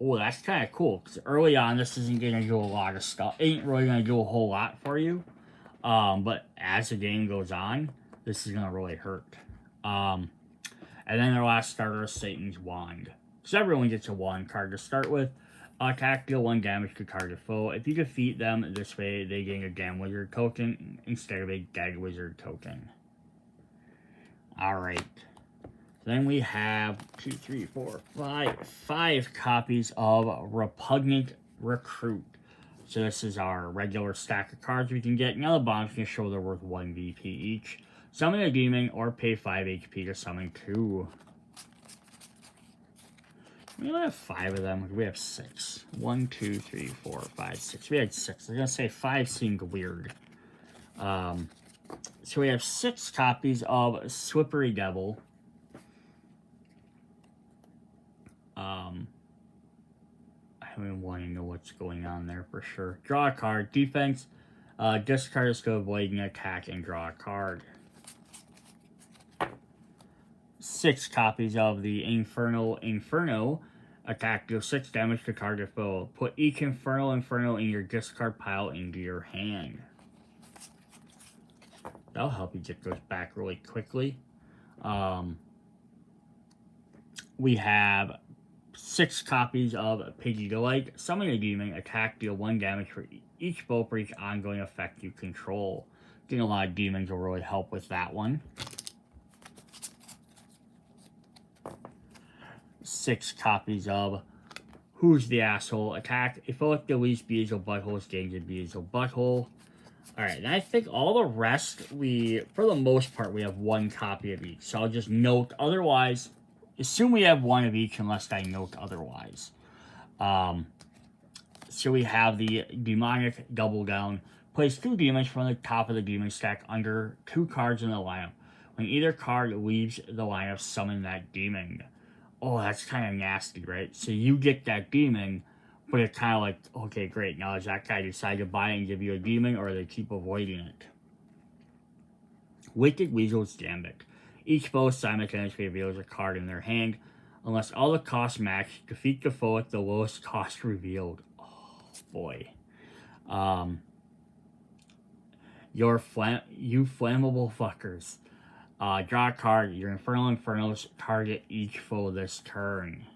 Oh, that's kind of cool, because early on, this isn't going to do a lot of stuff. It ain't really going to do a whole lot for you. But as the game goes on, this is going to really hurt. And then their last starter is Satan's Wand. So everyone gets a wand card to start with. Attack, deal 1 damage to target foe. If you defeat them this way, they gain a damn wizard token instead of a dead wizard token. Alright. Then we have 5 copies of Repugnant Recruit. So this is our regular stack of cards we can get. Now the bombs can show they're worth 1 VP each. Summon a demon or pay 5 HP to summon 2. We only have 5 of them. We have 6. 1, 2, 3, 4, 5, 6. We had 6. I was going to say 5 seemed weird. So we have 6 copies of Slippery Devil. I don't even want to know what's going on there for sure. Draw a card. Defense. Discard is to avoid an attack and draw a card. 6 copies of the Infernal Inferno. Attack, deal 6 damage to target foe. Put each Infernal Inferno in your discard pile into your hand. That'll help you get those back really quickly. We have 6 copies of Piggy Delight. Summon a demon. Attack, deal 1 damage for each foe for each ongoing effect you control. Getting a lot of demons will really help with that one. 6 copies of Who's the Asshole? Attack. If foe with the least Beazel Buttholes gains a Beazel Butthole. Alright, and I think all the rest, for the most part, we have 1 copy of each. So I'll just note otherwise. Assume we have 1 of each unless I note otherwise. So we have the Demonic Double Down. Place 2 demons from the top of the demon stack under 2 cards in the lineup. When either card leaves the lineup, summon that demon. Oh, that's kind of nasty, right? So you get that demon, but it's kind of like, okay, great. Now does that guy decide to buy it and give you a demon, or they keep avoiding it? Wicked Weasel's Gambit. Each foe simultaneously reveals a card in their hand. Unless all the costs match, defeat the foe at the lowest cost revealed. Oh, boy. You flammable fuckers. Draw a card. Your Infernal Infernos target each foe this turn.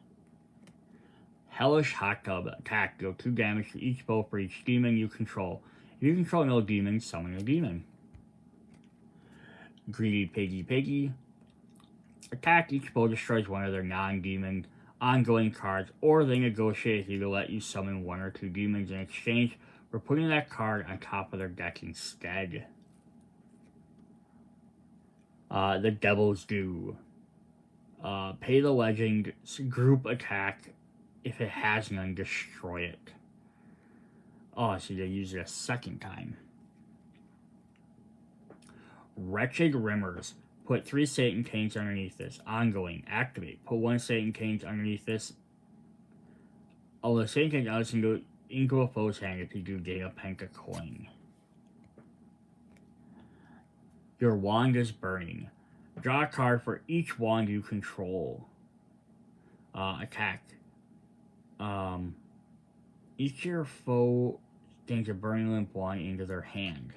Hellish Hot Tub. Attack. Deal 2 damage to each foe for each demon you control. If you control no demons, summon a demon. Greedy Piggy. Attack. Each foe destroys 1 of their non-demon ongoing cards, or they negotiate with you to let you summon 1 or 2 demons in exchange for putting that card on top of their deck instead. The Devil's Due. Pay the legend. Group attack. If it has none, destroy it. Oh, so they use it a second time. Wretched Rimmers. Put 3 Satan Canes underneath this. Ongoing. Activate. Put 1 Satan Canes underneath this. Oh, the Satan Canes also can go into a foe's hand if you do gain a Penta coin. Your wand is burning. Draw a card for each wand you control. Attack. Each of your foe gains a burning limp wand into their hand.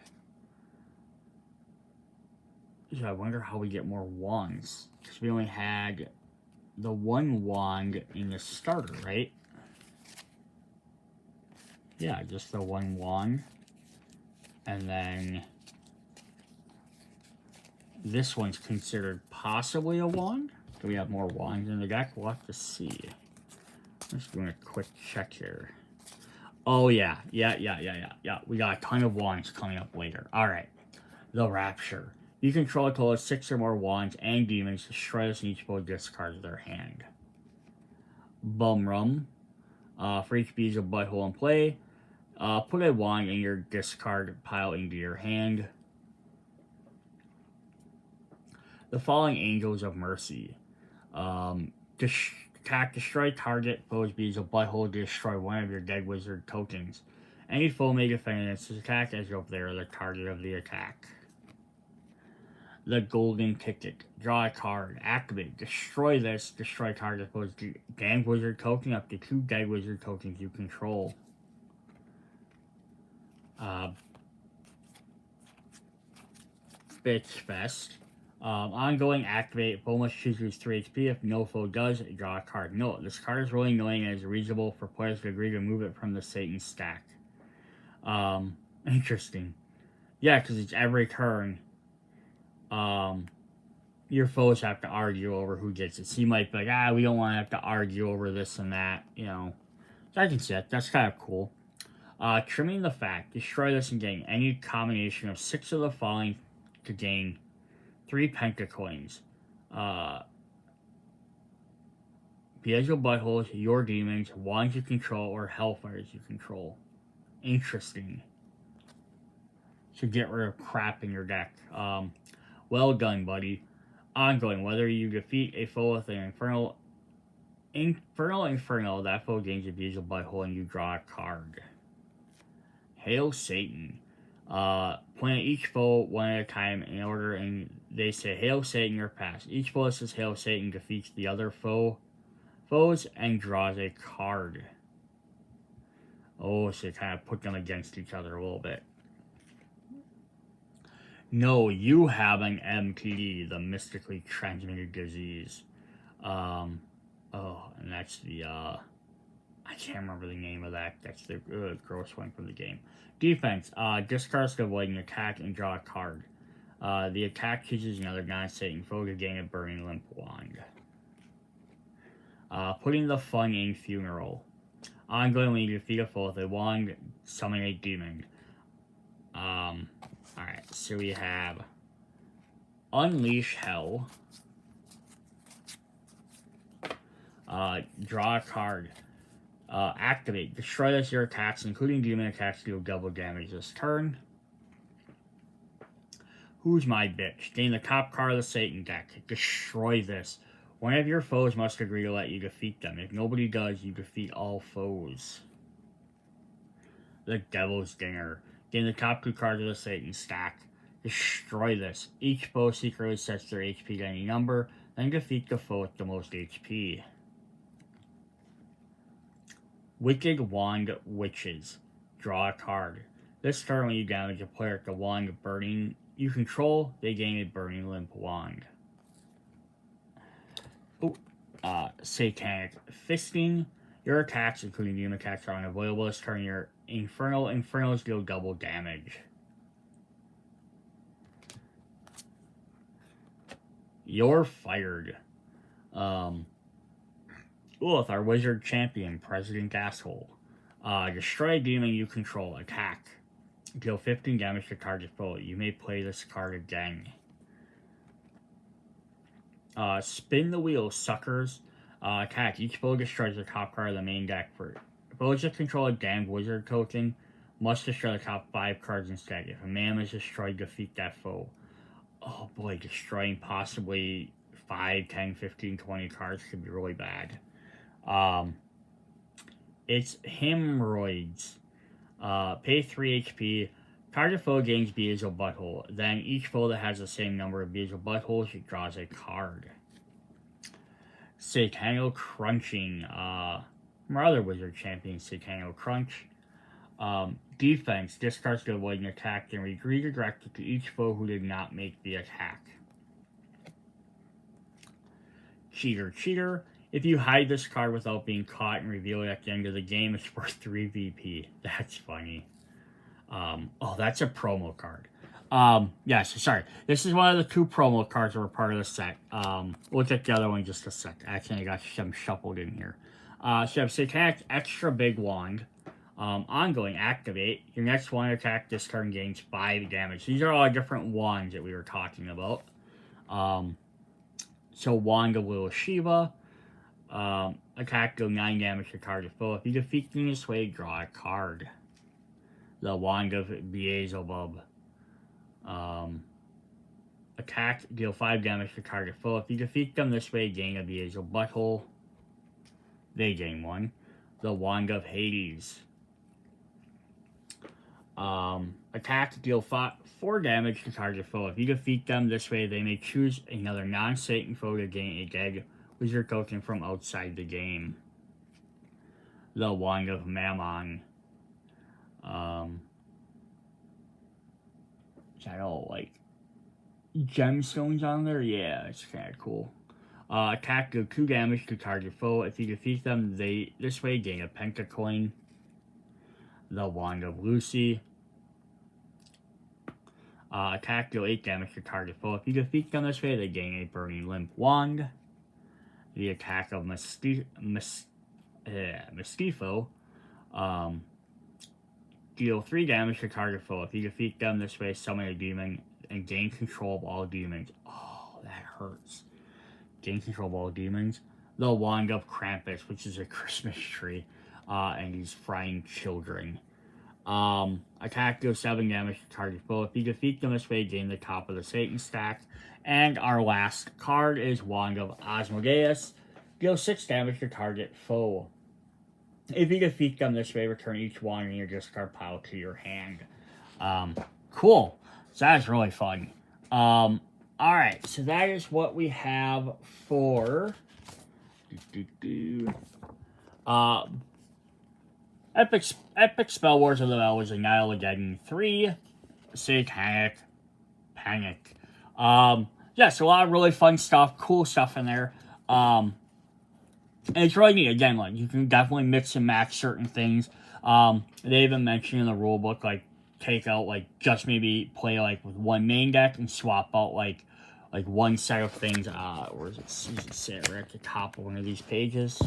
So I wonder how we get more wands. Because we only had the 1 wand in the starter, right? Yeah, just the 1 wand. And then this one's considered possibly a wand. Do we have more wands in the deck? We'll have to see. I'm just doing a quick check here. Oh, yeah. We got a ton of wands coming up later. Alright. The Rapture. You control a total of 6 or more wands and demons. Destroy this and each foe discards their hand. Bum Rum. For each Beazel Butthole in play, put a wand in your discard pile into your hand. The Falling Angels of Mercy. Attack, destroy target foe's Beazel Butthole to destroy 1 of your Dead Wizard tokens. Any foe may defend against this attack as if they are the target of the attack. The Golden Ticket. Draw a card. Activate. Destroy this. Destroy target foe's Dead Wizard token up to 2 Dead Wizard tokens you control. Bitch Fest. Ongoing. Activate. Foe must choose 3 HP. If no foe does, draw a card. Note, this card is really annoying and is reasonable for players to agree to move it from the Satan stack. Interesting. Yeah, because it's every turn. Your foes have to argue over who gets it. So you might be like, we don't want to have to argue over this and that, you know. So I can see it. That's kind of cool. Trimming the Fat. Destroy this and gain any combination of 6 of the following to gain 3 pentacoins. Beazel Buttholes, your demons, wands you control, or hellfires you control. Interesting. to get rid of crap in your deck. Well done, buddy. Ongoing, whether you defeat a foe with an Inferno, that foe gains a visual butthole and you draw a card. Hail Satan. Point at each foe one at a time in order, and they say Hail Satan or pass. Each foe that says Hail Satan defeats the other foes and draws a card. Oh, so you kind of put them against each other a little bit. No, you have an MTD, the mystically transmitted disease. And that's the, I can't remember the name of that. That's the gross one from the game. Defense, discards to avoid an attack and draw a card. The attack chooses another non-Satan foe to gain a Burning Limp Wand. Putting the fun in Funeral. Ongoing, when you defeat a foe with a wand, summon a demon. Alright, so we have Unleash Hell. Draw a card. Activate. Destroy this your attacks, including demon attacks, deal double damage this turn. Who's my bitch? Gain the top card of the Satan deck. Destroy this. One of your foes must agree to let you defeat them. If nobody does, you defeat all foes. The Devil's Dinner. Gain the top 2 cards of the Satan stack. Destroy this. Each foe secretly sets their HP to any number, then defeat the foe with the most HP. Wicked Wand Witches. Draw a card. This turn, when you damage a player with the wand burning you control, they gain a Burning Limp Wand. Satanic Fisting. Your attacks, including demon attacks, are unavoidable this turn. Your Infernos deal double damage. You're fired. With our wizard champion, President Asshole. Destroy a demon you control. Attack. Deal 15 damage to target foe. You may play this card again. Spin the wheel, suckers. Attack. Each foe destroys the top card of the main deck. For foes that control a damned wizard token must destroy the top 5 cards instead. If a man is destroyed, defeat that foe. Oh boy, destroying possibly 5, 10, 15, 20 cards could be really bad. It's Hemorrhoids. Pay 3 HP. Target foe gains Beelzebub Butthole. Then each foe that has the same number of Beelzebub Buttholes draws a card. Satanic Crunching. From our other wizard champion, Satanic Crunch. Defense. Discards to avoid an attack and redirect it to each foe who did not make the attack. Cheater. If you hide this card without being caught and reveal it at the end of the game, it's worth 3 VP. That's funny. That's a promo card. Yes, sorry. This is one of the 2 promo cards that were part of the set. We'll get the other one in just a sec. Actually, I got some shuffled in here. So you have Satanic Extra Big Wand. Ongoing, activate. Your next wand attack this turn gains 5 damage. These are all different wands that we were talking about. So Wand of Little Shiva. Attack deal 9 damage to target foe. If you defeat them this way, draw a card. The Wand of Beelzebub. Attack deal 5 damage to target foe. If you defeat them this way, gain a Beelzebub Butthole. They gain 1. The Wand of Hades. Attack deal 4 damage to target foe. If you defeat them this way, they may choose another non-Satan foe to gain a dead wizard token from outside the game. The Wand of Mammon. Is that all like gemstones on there? Yeah, it's kind of cool. Attack deal 2 damage to target foe. If you defeat them, they this way gain a pentacoin. The Wand of Lucy. Attack deal 8 damage to target foe. If you defeat them this way, they gain a Burning Limp Wand. The Attack of Mestifo. Deal 3 damage to target foe. If you defeat them this way, summon a demon and gain control of all demons. Oh, that hurts. Gain control of all demons. The Wand of Krampus, which is a Christmas tree. And he's frying children. Attack deals 7 damage to target foe. If you defeat them this way, gain the top of the Satan stack. And our last card is Wand of Asmodeus. Deals 6 damage to target foe. If you defeat them this way, return each wand in your discard pile to your hand. Cool. So that is really fun. Alright, so that is what we have for Epic Spell Wars of the Elves Annihilageddon 3 Satanic Panic. Yeah, so a lot of really fun stuff, cool stuff in there. And it's really neat. Again, like, you can definitely mix and match certain things. They even mentioned in the rulebook, like, take out, like, just maybe play, like, with one main deck and swap out, like one set of things. Where does it say? Right at the top of one of these pages.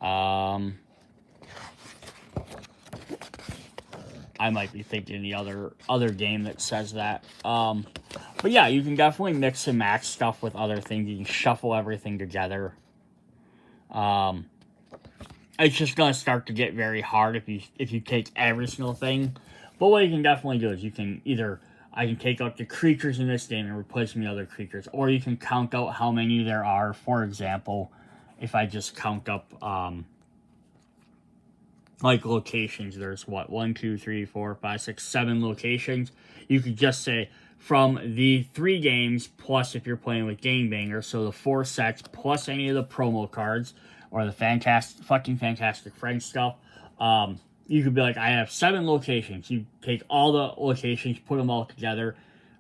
I might be thinking the other game that says that. But yeah, you can definitely mix and match stuff with other things. You can shuffle everything together. It's just gonna start to get very hard if you take every single thing. But what you can definitely do is you can I can take out the creatures in this game and replace them with other creatures, or you can count out how many there are. For example, if I just count up like locations, there's what, 1, 2, 3, 4, 5, 6, 7 locations. You could just say from the 3 games, plus if you're playing with Game Banger, so the 4 sets plus any of the promo cards or the Fantastic Friends stuff. You could be like, I have 7 locations. You take all the locations, put them all together,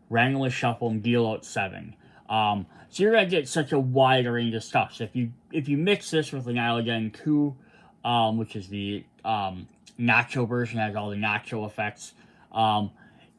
randomly shuffle them, deal out 7. So you're gonna get such a wide range of stuff. So if you mix this with Annihilageddon 2, which is the nacho version, has all the nacho effects,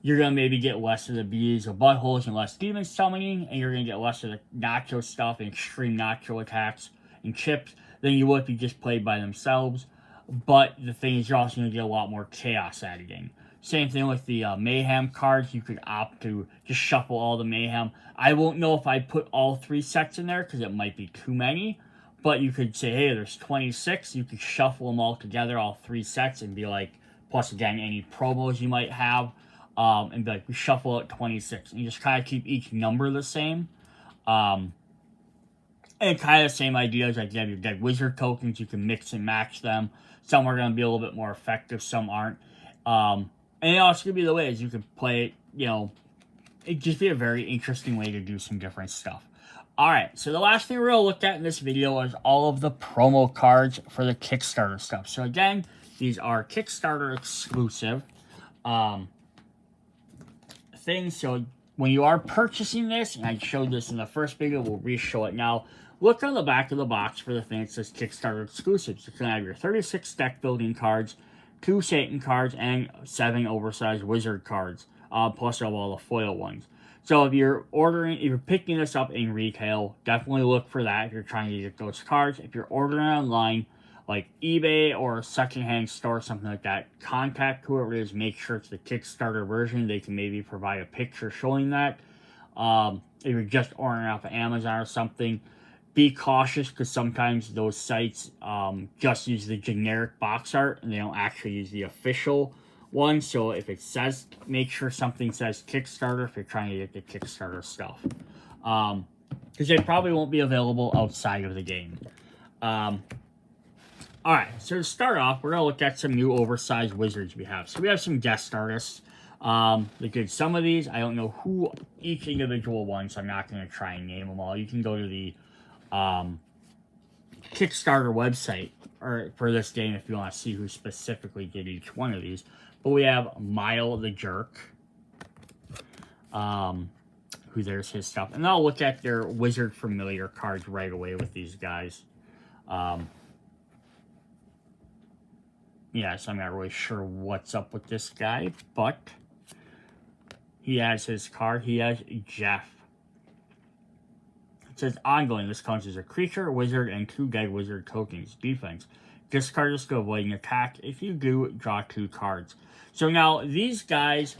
you're gonna maybe get less of the bees or buttholes and less demon summoning, and you're gonna get less of the nacho stuff and extreme nacho attacks and chips than you would if you just played by themselves. But the thing is, you're also gonna get a lot more chaos added in. Same thing with the Mayhem cards. You could opt to just shuffle all the Mayhem. I won't know if I put all 3 sets in there because it might be too many. But you could say, hey, there's 26. You could shuffle them all together, all 3 sets, and be like, plus again, any promos you might have, and be like, we shuffle out 26. And you just kind of keep each number the same. And kind of the same ideas, like you have your dead wizard tokens, you can mix and match them. Some are going to be a little bit more effective, some aren't. And it also could be the ways you could play it, it'd just be a very interesting way to do some different stuff. Alright, so the last thing we're going to look at in this video is all of the promo cards for the Kickstarter stuff. So again, these are Kickstarter exclusive things. So when you are purchasing this, and I showed this in the first video, we'll re-show it now. Look on the back of the box for the thing that says Kickstarter exclusives. You can have your 36 deck building cards, 2 Satan cards, and 7 oversized wizard cards, plus all the foil ones. So if you're picking this up in retail, definitely look for that if you're trying to get those cards. If you're ordering online, like eBay or a secondhand store, something like that, contact whoever it is, make sure it's the Kickstarter version. They can maybe provide a picture showing that. If you're just ordering off of Amazon or something, be cautious because sometimes those sites just use the generic box art and they don't actually use the official one. So if it says, make sure something says Kickstarter if you're trying to get the Kickstarter stuff, because they probably won't be available outside of the game. Alright, so to start off, we're going to look at some new oversized wizards we have. So we have some guest artists. They did some of these. I don't know who each individual one, so I'm not going to try and name them all. You can go to the Kickstarter website for this game if you want to see who specifically did each one of these. But we have Mile the Jerk, who there's his stuff. And I'll look at their Wizard Familiar cards right away with these guys. Yeah, so I'm not really sure what's up with this guy, but he has his card. He has Jeff. It says ongoing. This counts as a creature, wizard, and 2 dead wizard tokens. Defense. Discard this to avoid an attack. If you do, draw 2 cards. So now these guys,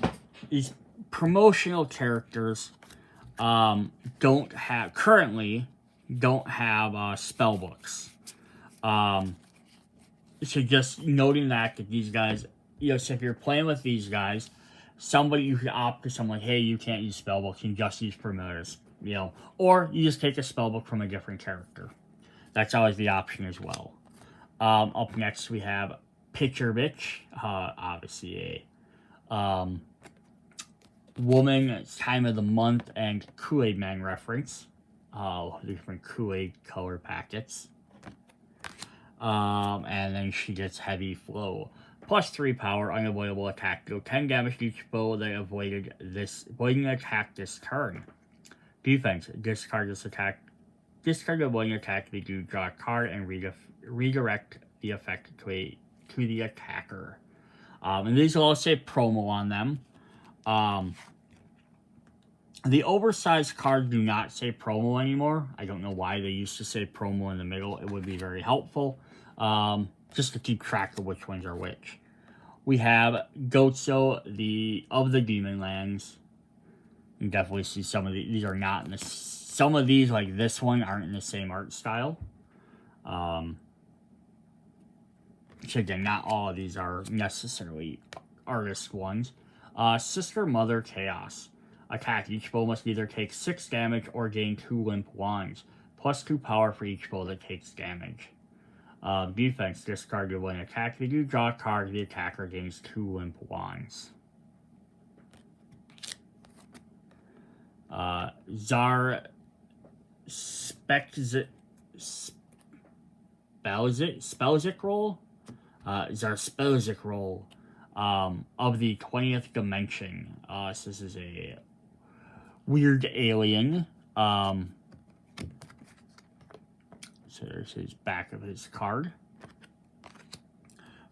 these promotional characters, currently don't have spell books. So just noting that these guys, so if you're playing with these guys, somebody you could opt to someone, hey, you can't use spellbooks, you can just use familiars, or you just take a spellbook from a different character. That's always the option as well. Up next we have Pitcher Bitch, obviously a woman, time of the month, and Kool-Aid Man reference. Different Kool-Aid color packets. And then she gets Heavy Flow. +3 power, unavoidable attack. Deal 10 damage to each foe that avoiding an attack this turn. Defense, discard this attack. Discard the avoiding attack if you do draw a card and redirect the effect to the attacker. And these will all say promo on them. The oversized cards do not say promo anymore. I don't know why they used to say promo in the middle. It would be very helpful. Just to keep track of which ones are which. We have Goatso, of the Demon Lands. You can definitely see some of these are not in the... Some of these, like this one, aren't in the same art style. So again, not all of these are necessarily artist ones. Sister Mother Chaos. Attack. Each foe must either take 6 damage or gain 2 limp wands. +2 power for each foe that takes damage. Defense. Discard your one attack. If you draw a card, the attacker gains 2 limp wands. Zar Spelzik roll? Zar Spelzik roll. Of the 20th dimension. So this is a weird alien. So there's his back of his card.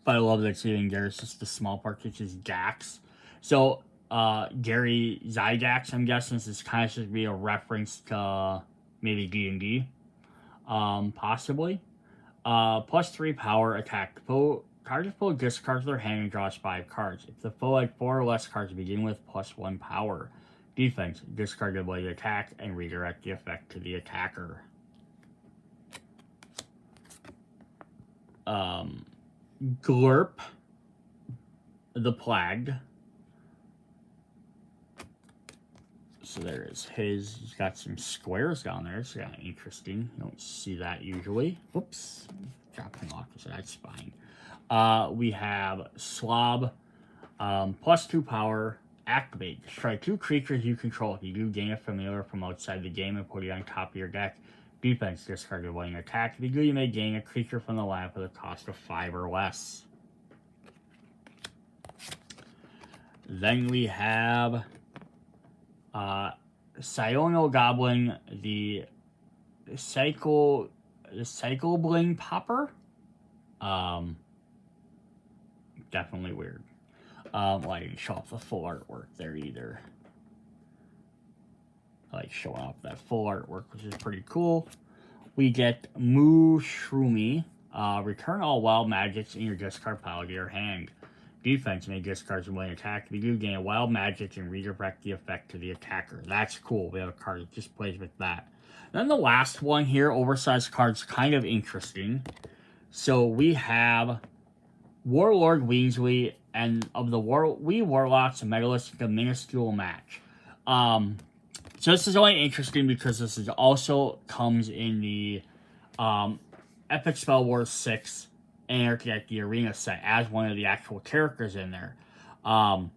But I love that even there's just the small part, which is Dax. So Gary Zydax, I'm guessing this is kind of should be a reference to maybe D&D. Possibly. +3 power attack. Target foe discards their hand and draws 5 cards. If the foe had 4 or less cards to begin with, +1 power. Defense, discard the ability to attack and redirect the effect to the attacker. Glurp, the Plagued. So there is his. He's got some squares down there. It's kind of interesting. You don't see that usually. Oops. Drop him off, so that's fine. We have Slob, +2 power, activate. Destroy 2 creatures you control. If you do, gain a familiar from outside the game and put it on top of your deck. Defense, discard your winning attack. If you do, you may gain a creature from the line for the cost of 5 or less. Then we have Siono Goblin, the Cycle Bling Popper. Definitely weird. Well, I didn't show off the full artwork there either. I like showing off that full artwork, which is pretty cool. We get Moo Shroomy. Return all wild magics in your discard pile to your hand. Defense, may discard some winning attack. If you do, gain a wild magic and redirect the effect to the attacker. That's cool. We have a card that just plays with that. Then the last one here, oversized cards, kind of interesting. So we have Warlord Weasley, and of the Warlocks, a Megalistic, a minuscule match. So this is only interesting because this is also comes in the Epic Spell Wars 6 Anarchy at the Arena set as one of the actual characters in there. So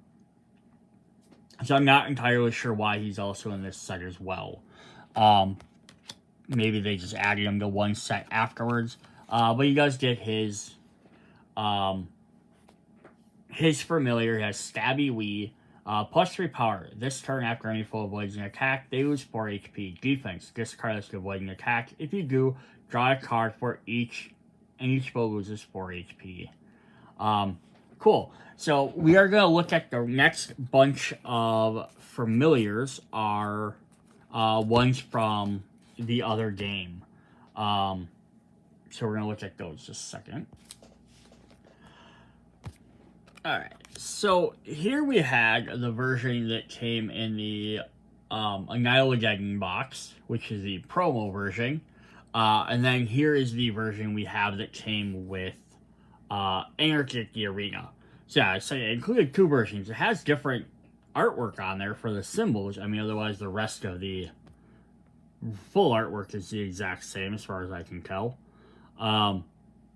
I'm not entirely sure why he's also in this set as well. Maybe they just added him to one set afterwards. But you guys get his familiar. He has Stabby Wee, +3 power. This turn, after any foe avoids an attack, they lose 4 HP. Defense, discard this to avoid an attack. If you do, draw a card for each, and each foe loses 4 HP. Cool. So we are going to look at the next bunch of familiars are ones from the other game. So we're going to look at those just a second. Alright, so here we had the version that came in the Annihilageddon box, which is the promo version. And then here is the version we have that came with Anarchy at the Arena. So yeah, so it included 2 versions. It has different artwork on there for the symbols. I mean, otherwise the rest of the full artwork is the exact same as far as I can tell. The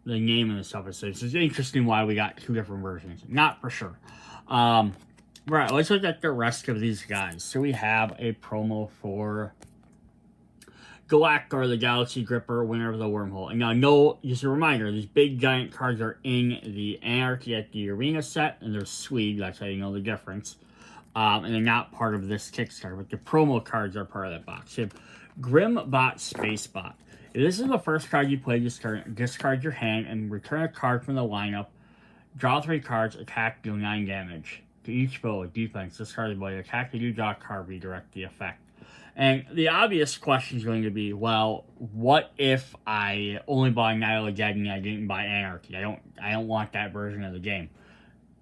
name and the stuff is the same. So it's interesting why we got 2 different versions. Not for sure. Right, let's look at the rest of these guys. So we have a promo for Galactor, the Galaxy Gripper, winner of the Wormhole. And now, no, just a reminder, these big giant cards are in the Anarchy at the Arena set, and they're sleeved, that's how you know the difference. And they're not part of this Kickstarter, but the promo cards are part of that box. You have Grimbot Spacebot. If this is the first card you play this turn, discard your hand and return a card from the lineup. Draw 3 cards, attack, deal 9 damage. To each foe, defense, discard the ability, attack, you draw a card, redirect the effect. And the obvious question is going to be, well, what if I only bought Annihilageddon and I didn't buy Anarchy? I don't want that version of the game.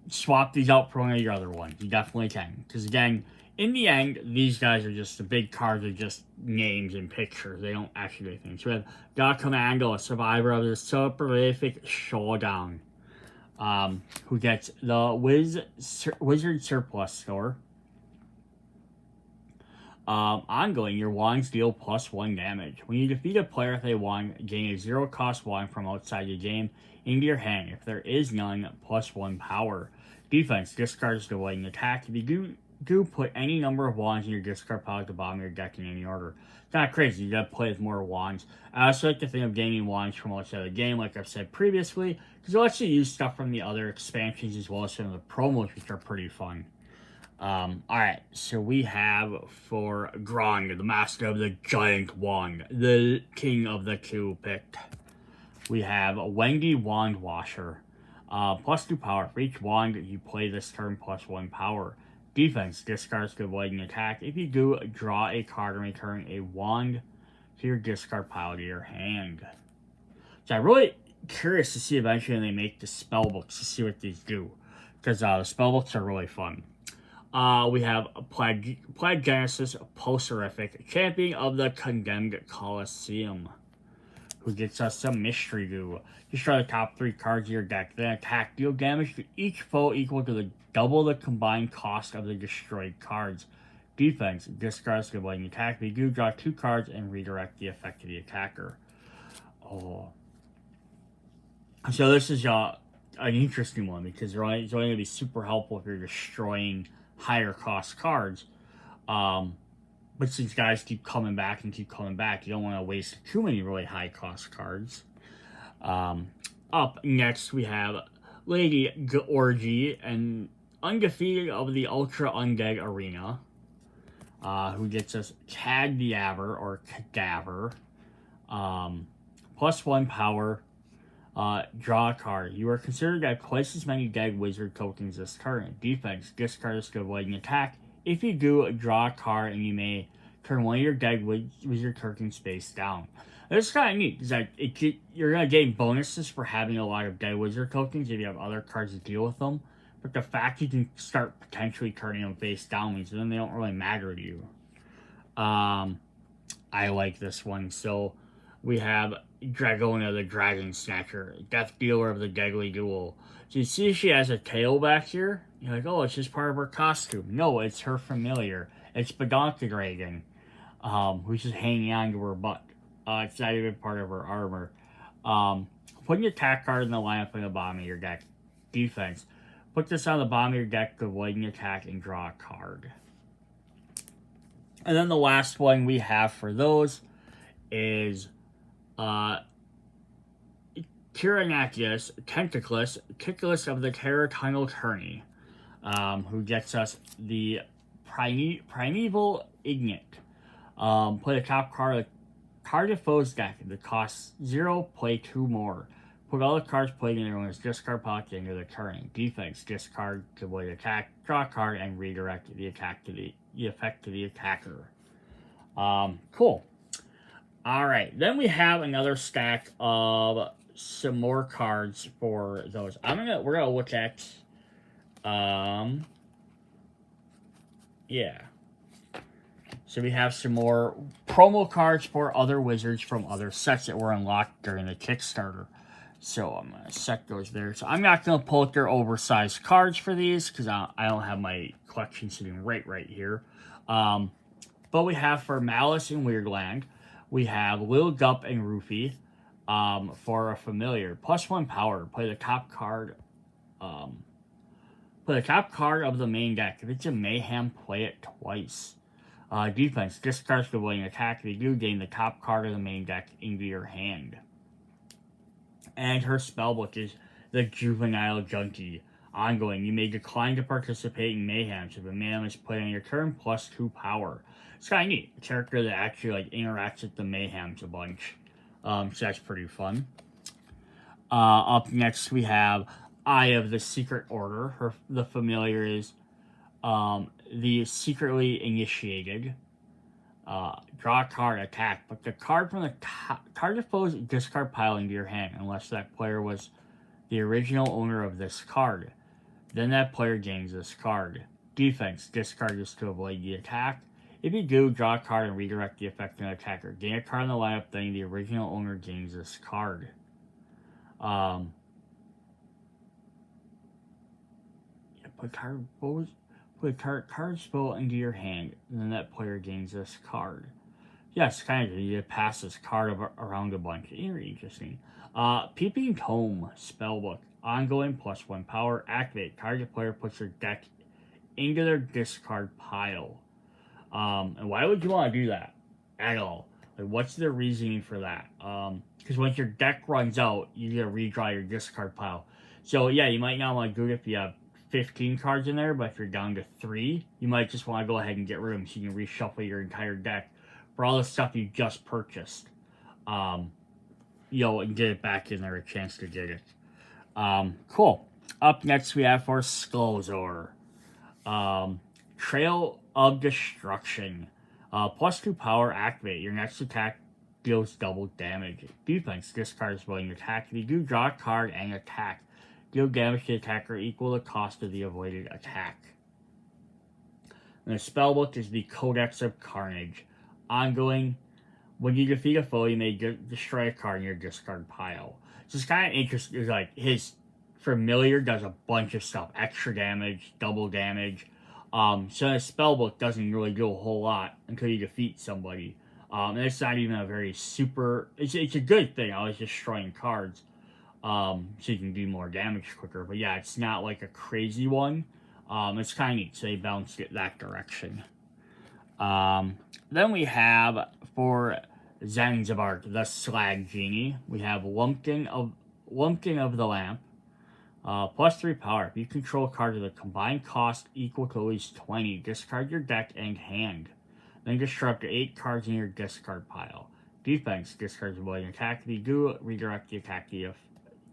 Swap these out for one of your other ones. You definitely can. Because again, in the end, these guys are just, the big cards are just names and pictures. They don't actually do anything. So we have God Commando, a survivor of the Soporific Showdown, who gets the Wizard Surplus Store. Ongoing, your wands deal +1 damage. When you defeat a player with a wand, gain a 0-cost wand from outside the game into your hand. If there is none, +1 power. Defense, discards the avoiding attack. If you do put any number of wands in your discard pile at the bottom of your deck in any order. It's not crazy, you gotta play with more wands. I also like to think of gaining wands from outside the game, like I've said previously, because you'll actually use stuff from the other expansions as well as some of the promos, which are pretty fun. Alright, so we have for Grong, the master of the giant wand, the king of the 2 picked. We have Wendy Wand Washer. +2 power. For each wand you play this turn, +1 power. Defense, discards to avoid an attack. If you do, draw a card and return a wand to your discard pile to your hand. So I'm really curious to see eventually when they make the spell books to see what these do. Because the spell books are really fun. We have Plague Genesis, Posterific, Champion of the Condemned Coliseum, who gets us some Mystery Goo. Destroy the top 3 cards of your deck, then attack, deal damage to each foe equal to double the combined cost of the destroyed cards. Defense, discards to avoid an attack. If you do, draw 2 cards and redirect the effect to the attacker. Oh. So this is an interesting one, because it's only going to be super helpful if you're destroying higher cost cards. But since guys keep coming back and keep coming back, you don't want to waste too many really high cost cards. Up next we have Lady Georgie, and undefeated of the Ultra Undead Arena, who gets us Cadaver or Cadaver. +1 power. Draw a card. You are considered to have twice as many dead wizard tokens this turn. Defense, discard this to avoid an attack. If you do, draw a card and you may turn one of your dead wizard tokens face down. This is kind of neat, because you're going to gain bonuses for having a lot of dead wizard tokens if you have other cards to deal with them. But the fact you can start potentially turning them face down means then they don't really matter to you. I like this one. So we have Dragona, the Dragon Snatcher, Death Dealer of the Deadly Duel. So you see she has a tail back here. You're like, oh, it's just part of her costume. No, it's her familiar. It's Badonka Dragon, who's just hanging on to her butt. It's not even part of her armor. Put an attack card in the lineup in the bottom of your deck. Defense. Put this on the bottom of your deck to avoid an attack and draw a card. And then the last one we have for those is Tyrannaculus, Tentaclus of the Terror Tunnel Tourney, who gets us the Primeval Ignite. Put a top card of foe's deck that costs 0, play 2 more. Put all the cards played in everyone's discard pile at the end of the turn. Defense, discard to avoid attack, draw a card, and redirect the attack to the effect to the attacker. Cool. Alright, then we have another stack of some more cards for those. We're gonna look at yeah. So we have some more promo cards for other wizards from other sets that were unlocked during the Kickstarter. So I'm going to set those there. So I'm not going to pull out their oversized cards for these because I don't have my collection sitting right here. But we have for Malice and Weirdland, we have Lil Gup and Rufy for a familiar. +1 power. Play the top card. Play the top card of the main deck. If it's a Mayhem, play it twice. Defense. Discards the winning attack. If you do, gain the top card of the main deck into your hand. And her spellbook is the Juvenile Junkie. Ongoing. You may decline to participate in Mayhem. So if a Mayhem is played on your turn, +2 power. It's kind of neat. A character that actually like interacts with the Mayhems a bunch. So that's pretty fun. Up next we have Eye of the Secret Order. The familiar is the Secretly Initiated. Draw a card, attack. But the card from the card of foes discard pile into your hand unless that player was the original owner of this card. Then that player gains this card. Defense. Discard this to avoid the attack. If you do, draw a card and redirect the effect on the attacker. Gain a card in the lineup, then the original owner gains this card. Put card spell into your hand, and then that player gains this card. Yes, kind of. You pass this card around a bunch. Very interesting. Peeping Tome spellbook. Ongoing +1 power. Activate. Target player puts their deck into their discard pile. And why would you want to do that at all? Like, what's the reasoning for that? Because once your deck runs out, you get to redraw your discard pile. So yeah, you might not want to do it if you have 15 cards in there, but if you're down to 3, you might just want to go ahead and get rid of them so you can reshuffle your entire deck for all the stuff you just purchased. And get it back in there, a chance to get it. Cool. Up next we have for Skullzor. Trail of Destruction. +2 power, activate. Your next attack deals double damage. Defense. Discards willing attack. If you do, draw a card and attack. Deal damage to the attacker equal the cost of the avoided attack. And the spellbook is the Codex of Carnage. Ongoing. When you defeat a foe, you may destroy a card in your discard pile. So it's kind of interesting. Like, his familiar does a bunch of stuff. Extra damage, double damage. So the spellbook doesn't really do a whole lot until you defeat somebody. And it's not even a very super... It's a good thing. I was destroying cards. So you can do more damage quicker. But yeah, it's not like a crazy one. It's kind of neat. So they bounced it that direction. Then we have for Zanzibar, the Slag Genie. We have Lumpkin of the Lamp. +3 power. If you control a card with a combined cost equal to at least 20, discard your deck and hand. Then destroy up to 8 cards in your discard pile. Defense. Discards avoiding attack. If you do, redirect the attack to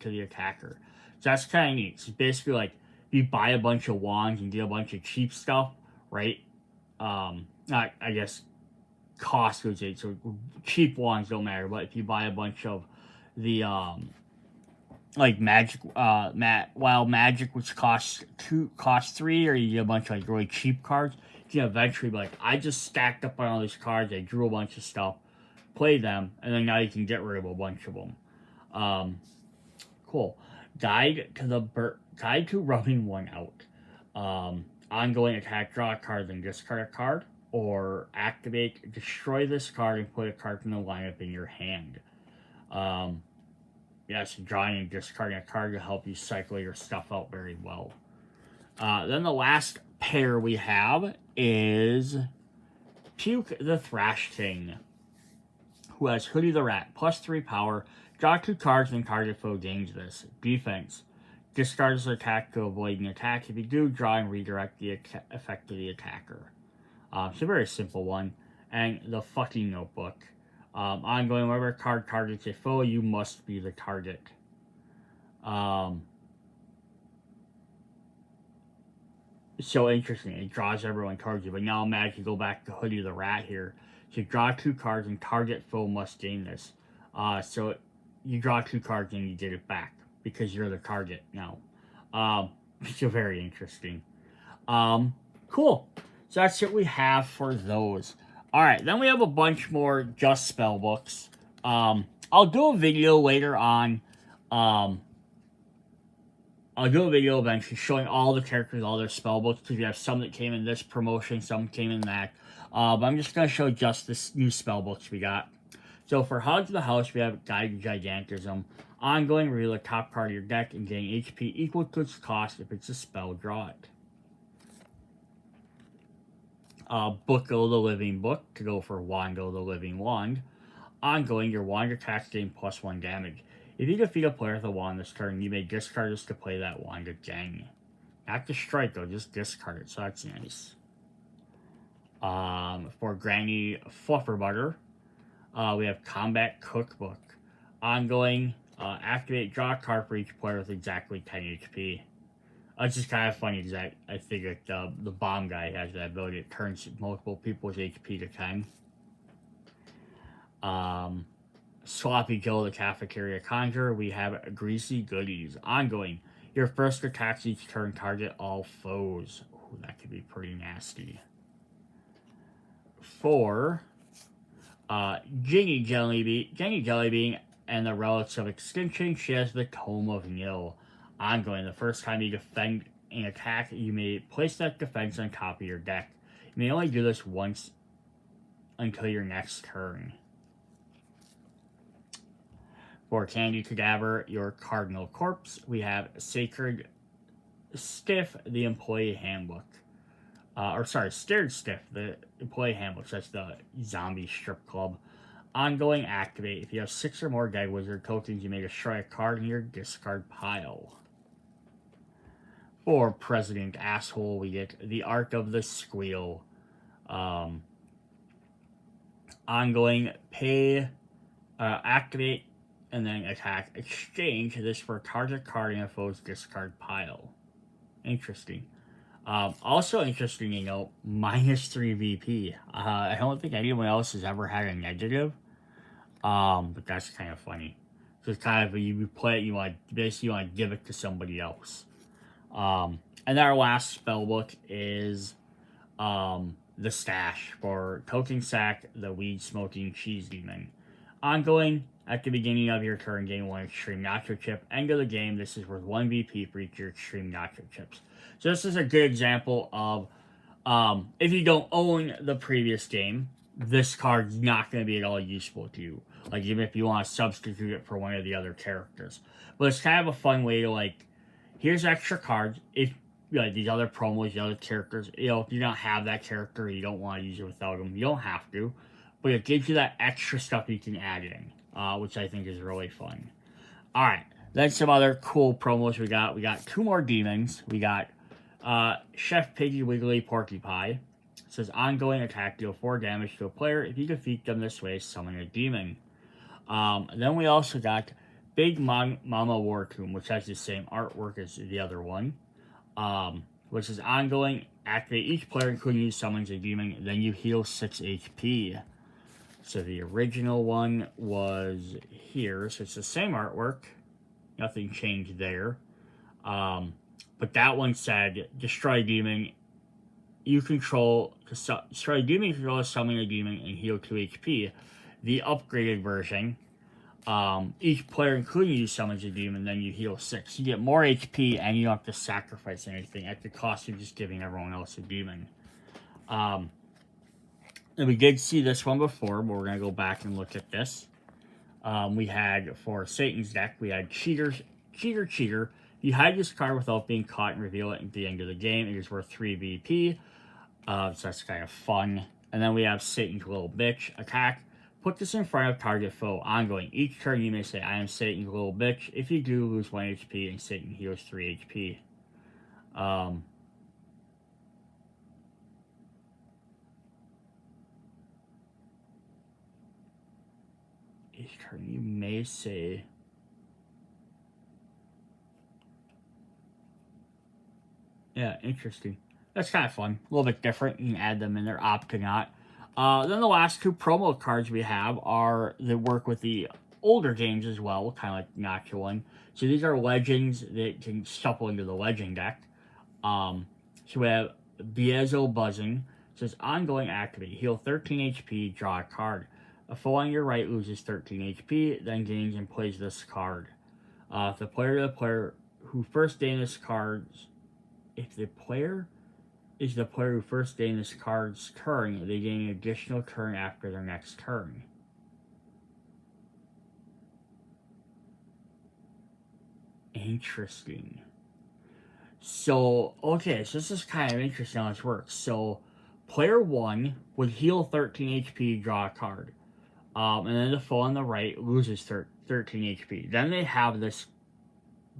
the attacker. So that's kind of neat. So basically, like, if you buy a bunch of wands and get a bunch of cheap stuff, right? I guess cost goes in, so cheap wands don't matter. But if you buy a bunch of the like magic, wild magic, which costs 3, or you get a bunch of like really cheap cards, you can eventually be like, I just stacked up on all these cards, I drew a bunch of stuff, play them, and then now you can get rid of a bunch of them. Cool. Guide to rubbing one out. Ongoing attack, draw a card, then discard a card, or activate, destroy this card, and put a card from the lineup in your hand. Yes, drawing and discarding a card to help you cycle your stuff out very well. Then the last pair we have is Puke the Thrash King, who has Hoodie the Rat, +3 power. Draw 2 cards and target foe gains this. Defense. Discard this attack to avoid an attack. If you do, draw and redirect the effect to the attacker. It's a very simple one. And the fucking Notebook. Ongoing, whenever a card targets a foe, you must be the target. It's so interesting. It draws everyone towards you. But now imagine you go back to Hoodie the Rat here. So draw 2 cards and target foe must gain this. So you draw 2 cards and you get it back because you're the target now. So very interesting. Cool. So that's what we have for those. Alright, then we have a bunch more just spell books. I'll do a video later on I'll do a video eventually showing all the characters, all their spellbooks, because we have some that came in this promotion, some came in that. But I'm just going to show just this new spellbooks we got. So for Hog to the House, we have Guide to Gigantism. Ongoing, reveal the top card of your deck and gain HP equal to its cost. If it's a spell, draw it. Booko the Living Book, to go for Wando the Living Wand. Ongoing, your wand attacks gain +1 damage. If you defeat a player with a wand this turn, you may discard this to play that wand again. Not to strike though, just discard it, so that's nice. For Granny Flufferbutter, we have Combat Cookbook. Ongoing, activate, draw a card for each player with exactly 10 HP. It's just kind of funny because I figured the bomb guy has that ability. It turns multiple people's HP to 10. Sloppy Joe the Cafeteria Conjurer, we have Greasy Goodies. Ongoing, your first attacks each turn target all foes. Ooh, that could be pretty nasty. For Jenny Jellybean and the Relics of Extinction, she has the Tome of Nil. Ongoing, the first time you defend an attack, you may place that defense on top of your deck. You may only do this once until your next turn. For Candy Cadaver, your Cardinal Corpse, we have Sacred Stiff, the Employee Handbook. Scared Stiff, the Employee Handbook. So that's the zombie strip club. Ongoing, activate. If you have 6 or more Dead Wizard tokens, you may destroy a card in your discard pile. For President Asshole, we get the Art of the Squeal. Ongoing, activate, and then attack. Exchange this for target card in a foe's discard pile. Interesting. Also interesting to note, -3 VP. I don't think anyone else has ever had a negative. But that's kind of funny. So it's kind of, you play it, you want to give it to somebody else. And our last spellbook is the Stash for Token Sack, the Weed Smoking Cheese Demon. Ongoing, at the beginning of your turn, gain 1 Extreme Nacho Chip. End of the game, this is worth 1 VP for each of your Extreme Nacho Chips. So this is a good example of, if you don't own the previous game, this card's not going to be at all useful to you. Like, even if you want to substitute it for one of the other characters. But it's kind of a fun way to, like, here's extra cards. If, like, these other promos, the other characters, if you don't have that character, you don't want to use it without them, you don't have to. But it gives you that extra stuff you can add in, which I think is really fun. Alright, then some other cool promos we got. We got 2 more demons. We got Chef Piggy Wiggly Porky Pie. It says, ongoing attack, deal 4 damage to a player. If you defeat them this way, summon a demon. Then we also got Big Mama War Tomb, which has the same artwork as the other one. Which is ongoing, activate each player, including you, summons a demon, then you heal 6 HP. So the original one was here, so it's the same artwork. Nothing changed there. But that one said, destroy demon. You control, destroy a demon, you control, summon a demon, and heal 2 HP. The upgraded version, each player, including you, summons a demon, then you heal 6. You get more HP, and you don't have to sacrifice anything at the cost of just giving everyone else a demon. And we did see this one before, but we're going to go back and look at this. We had, for Satan's deck, we had Cheater. You hide this card without being caught and reveal it at the end of the game. It is worth 3 VP. So that's kind of fun. And then we have Satan's Little Bitch. Attack. Put this in front of target foe. Ongoing. Each turn you may say, I am Satan's Little Bitch. If you do, lose 1 HP and Satan heals 3 HP. Each turn you may say... Yeah, interesting. That's kind of fun. A little bit different. You can add them in there, opt to not. Then the last 2 promo cards we have are that work with the older games as well, kind of like the Nacho one. So these are legends that can shuffle into the legend deck. So we have Biezo Buzzing. It says ongoing activate. Heal 13 HP, draw a card. A foe on your right loses 13 HP, then gains and plays this card. If the player who first gained this card's if the player is the player who first gained this card's turn, they gain an additional turn after their next turn. Interesting. So, okay, so this is kind of interesting how this works. So, player 1 would heal 13 HP, draw a card. And then the foe on the right loses 13 HP. Then they have this,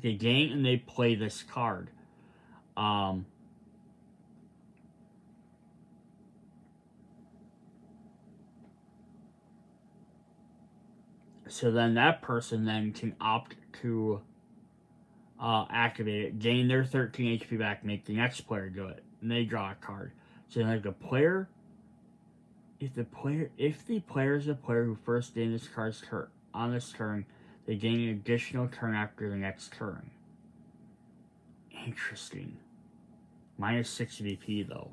they gain and they play this card. So then that person then can opt to activate it, gain their 13 HP back, make the next player do it, and they draw a card. So like the player, if the player is the player who first gained this card's turn on this turn, they gain an additional turn after the next turn. Interesting. Minus 6 VP though.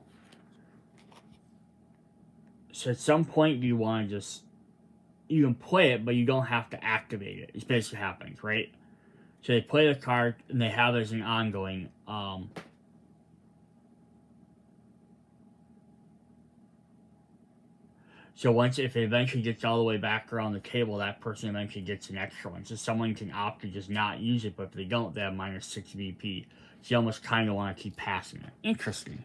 So at some point you want to just, you can play it, but you don't have to activate it. It's basically happening, right? So they play the card, and they have it as an ongoing. So once, if it eventually gets all the way back around the table, that person eventually gets an extra one. So someone can opt to just not use it, but if they don't, they have minus 6 VP. So you almost kind of want to keep passing it. Interesting.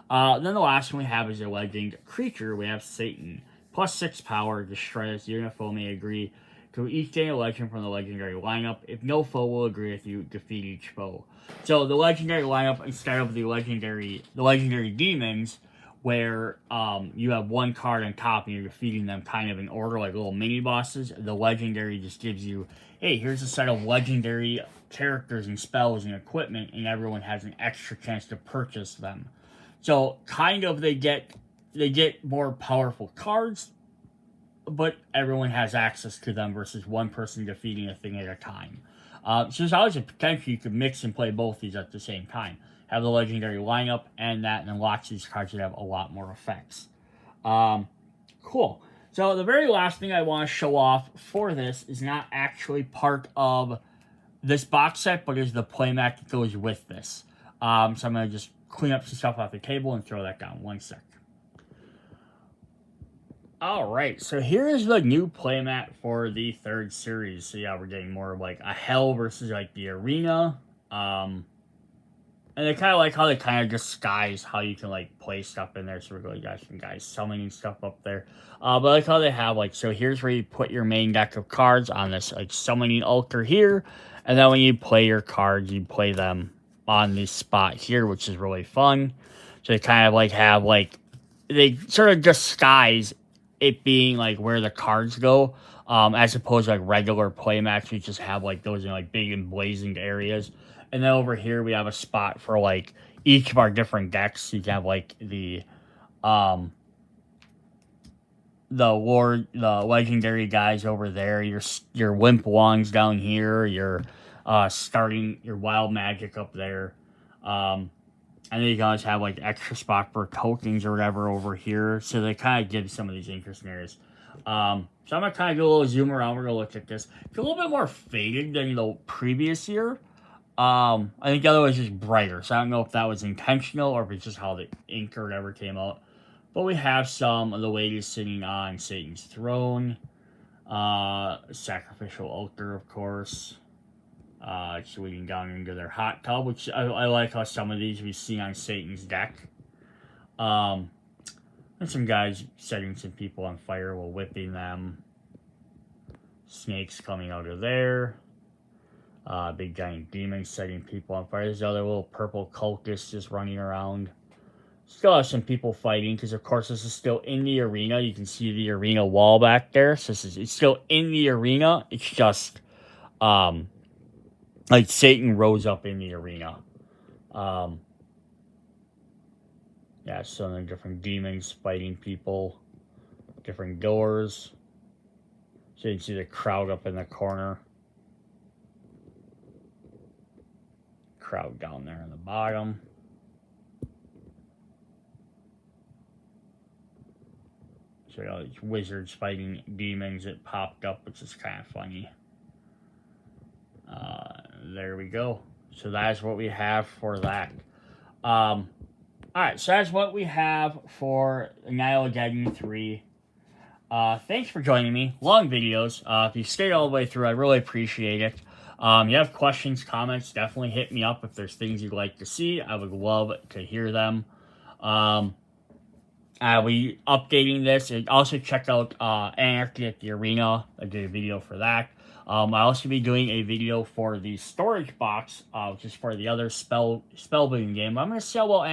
Then the last one we have is a legend creature. We have Satan. Plus 6 power, destroy us. You and a foe may agree to each gain a legend from the legendary lineup. If no foe will agree with you, defeat each foe. So the legendary lineup, instead of the legendary demons, where you have one card on top and you're defeating them kind of in order like little mini bosses, the legendary just gives you, hey, here's a set of legendary characters and spells and equipment, and everyone has an extra chance to purchase them. So kind of they get more powerful cards, but everyone has access to them versus one person defeating a thing at a time. So there's always a potential you could mix and play both these at the same time. Have the legendary lineup and that, and then lots of these cards that have a lot more effects. Cool. So the very last thing I want to show off for this is not actually part of this box set, but is the playmat that goes with this. So I'm going to just clean up some stuff off the table and throw that down. One sec. Alright, so here is the new playmat for the third series. So yeah, we're getting more of like a hell versus like the arena. And I kind of like how they kind of disguise how you can like play stuff in there. So we're going to got some guys summoning stuff up there. But I like how they have like, so here's where you put your main deck of cards on this like summoning altar here. And then when you play your cards, you play them on this spot here, which is really fun. So they kind of like have like, they sort of disguise it being like where the cards go, as opposed to like regular playmats, we just have like those in like big emblazoned areas. And then over here we have a spot for like each of our different decks. You can have like the legendary guys over there, your Wimp Wongs down here, your starting your wild magic up there. And then you guys have like extra spot for tokens or whatever over here. So they kind of give some of these interesting areas. So I'm going to kind of do a little zoom around. We're going to look at this. It's a little bit more faded than the previous year. I think the other was just brighter. So I don't know if that was intentional or if it's just how the ink or whatever came out. But we have some of the ladies sitting on Satan's throne. Sacrificial altar, of course. Leading down into their hot tub, which I like how some of these we see on Satan's deck. And some guys setting some people on fire while whipping them. Snakes coming out of there. Big giant demons setting people on fire. There's other little purple cultists just running around. Still have some people fighting because, of course, this is still in the arena. You can see the arena wall back there. So it's still in the arena. It's just like Satan rose up in the arena. Yeah, so there are different demons fighting people. Different doors. So you can see the crowd up in the corner. Crowd down there in the bottom. So you know, these wizards fighting demons that popped up, which is kind of funny. There we go. So that is what we have for that. Alright, so that's what we have for Annihilageddon 3. Thanks for joining me. Long videos. If you stayed all the way through, I really appreciate it. You have questions, comments, definitely hit me up if there's things you'd like to see. I would love to hear them. I'll be updating this. And also check out Anarchy at the Arena. I did a video for that. I'll also be doing a video for the storage box, which is for the other spellbuilding game. I'm going to see how well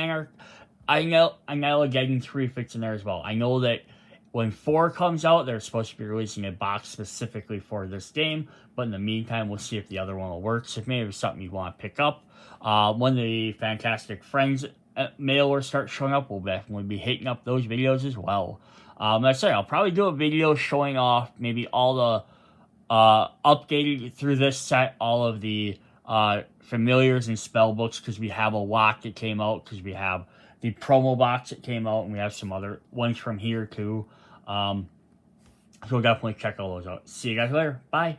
Annihilageddon 3 fits in there as well. I know that when 4 comes out, they're supposed to be releasing a box specifically for this game. But in the meantime, we'll see if the other one will work. So if maybe it's something you want to pick up. When the Fantastic Friends mailers start showing up, we'll definitely be hitting up those videos as well. Like I said, I'll probably do a video showing off maybe all the updated through this set, all of the familiars and spell books, because we have a lot that came out, because we have the promo box that came out, and we have some other ones from here too. So we'll definitely check all those out. See you guys later. Bye.